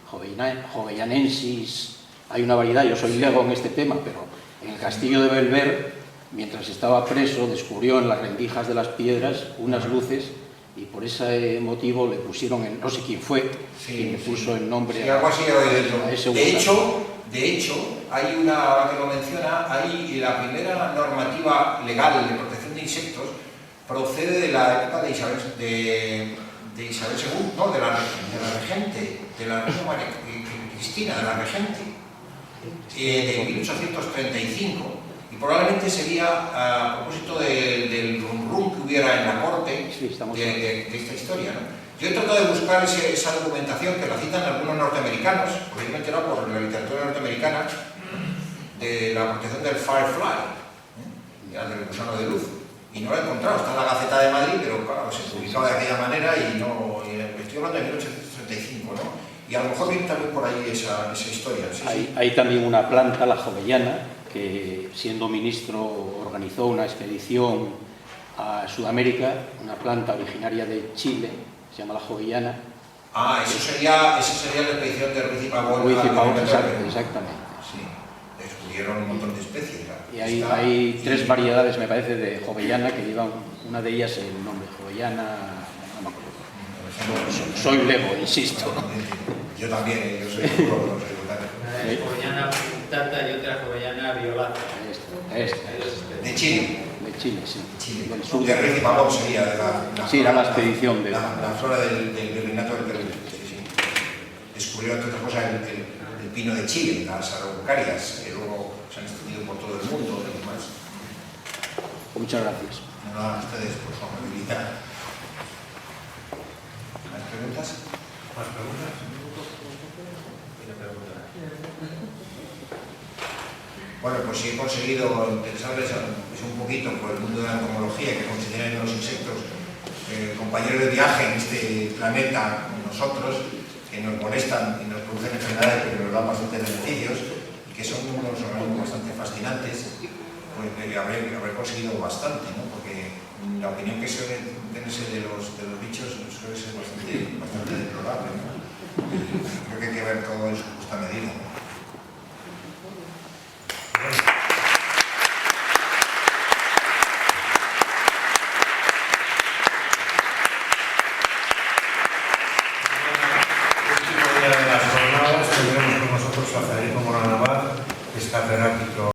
Speaker 8: Jovellanensis. Hay una variedad, yo soy lego en este tema, pero en el castillo de Belver, mientras estaba preso, descubrió en las rendijas de las piedras unas luces, y por ese motivo le pusieron, no sé quién fue, quien le puso el nombre
Speaker 1: sí, algo así he oído.
Speaker 8: a ese gusano.
Speaker 1: De hecho, hay una, ahora que lo menciona, hay la primera normativa legal de protección de insectos procede de la época de Isabel II, no, de la regente, de la reina María Cristina, de la regente, de 1835, y probablemente sería a propósito del rum que hubiera en la corte de esta historia, ¿no? Yo he tratado de buscar esa documentación que la citan algunos norteamericanos, porque yo me he enterado por la literatura norteamericana de la protección del firefly, del gusano de luz, y no la he encontrado. Está en la Gaceta de Madrid, pero claro, se publicaba de aquella manera y no. Estoy hablando de 1835, ¿no? Y a lo mejor viene también por ahí esa historia. Sí,
Speaker 8: Hay también una planta, la jovellana, que siendo ministro organizó una expedición a Sudamérica, una planta originaria de Chile, se llama la jovellana.
Speaker 1: Ah, eso sería la expedición de Ruiz y Pavón.
Speaker 8: Exactamente.
Speaker 1: Sí, descubrieron un montón de especies.
Speaker 8: Y hay tres variedades, me parece, de jovellana que llevan, una de ellas el nombre jovellana, no me acuerdo. Soy lego, insisto.
Speaker 1: Yo también, yo soy lego.
Speaker 7: Una es jovellana puntata y otra jovellana violata.
Speaker 1: De Chile.
Speaker 8: De Chile, sí.
Speaker 1: Chile.
Speaker 8: Del sur
Speaker 1: de Ruiz y Pavón sería de la
Speaker 8: sí, era la expedición de
Speaker 1: la flora del virreinato del Perú. Sí. Descubrió, entre otras cosas, el pino de Chile, las araucarias, que luego se han extendido por todo el mundo y demás.
Speaker 8: Muchas gracias.
Speaker 1: A ustedes por su amabilidad. ¿Más preguntas?
Speaker 4: ¿Más preguntas?
Speaker 1: Bueno, pues si he conseguido interesarles un poquito por el mundo de la entomología, que consideran los insectos compañeros de viaje en este planeta con nosotros, que nos molestan y nos producen enfermedades, pero nos dan bastantes beneficios, y que son unos organismos bastante fascinantes, pues habré conseguido bastante, ¿no? Porque la opinión que suele tenerse de los bichos suele ser bastante deplorable, ¿no? Y creo que hay que ver todo en su justa medida, ¿no?
Speaker 4: Último día de las jornadas, tendremos con nosotros a Federico Morán Abad, que es catedrático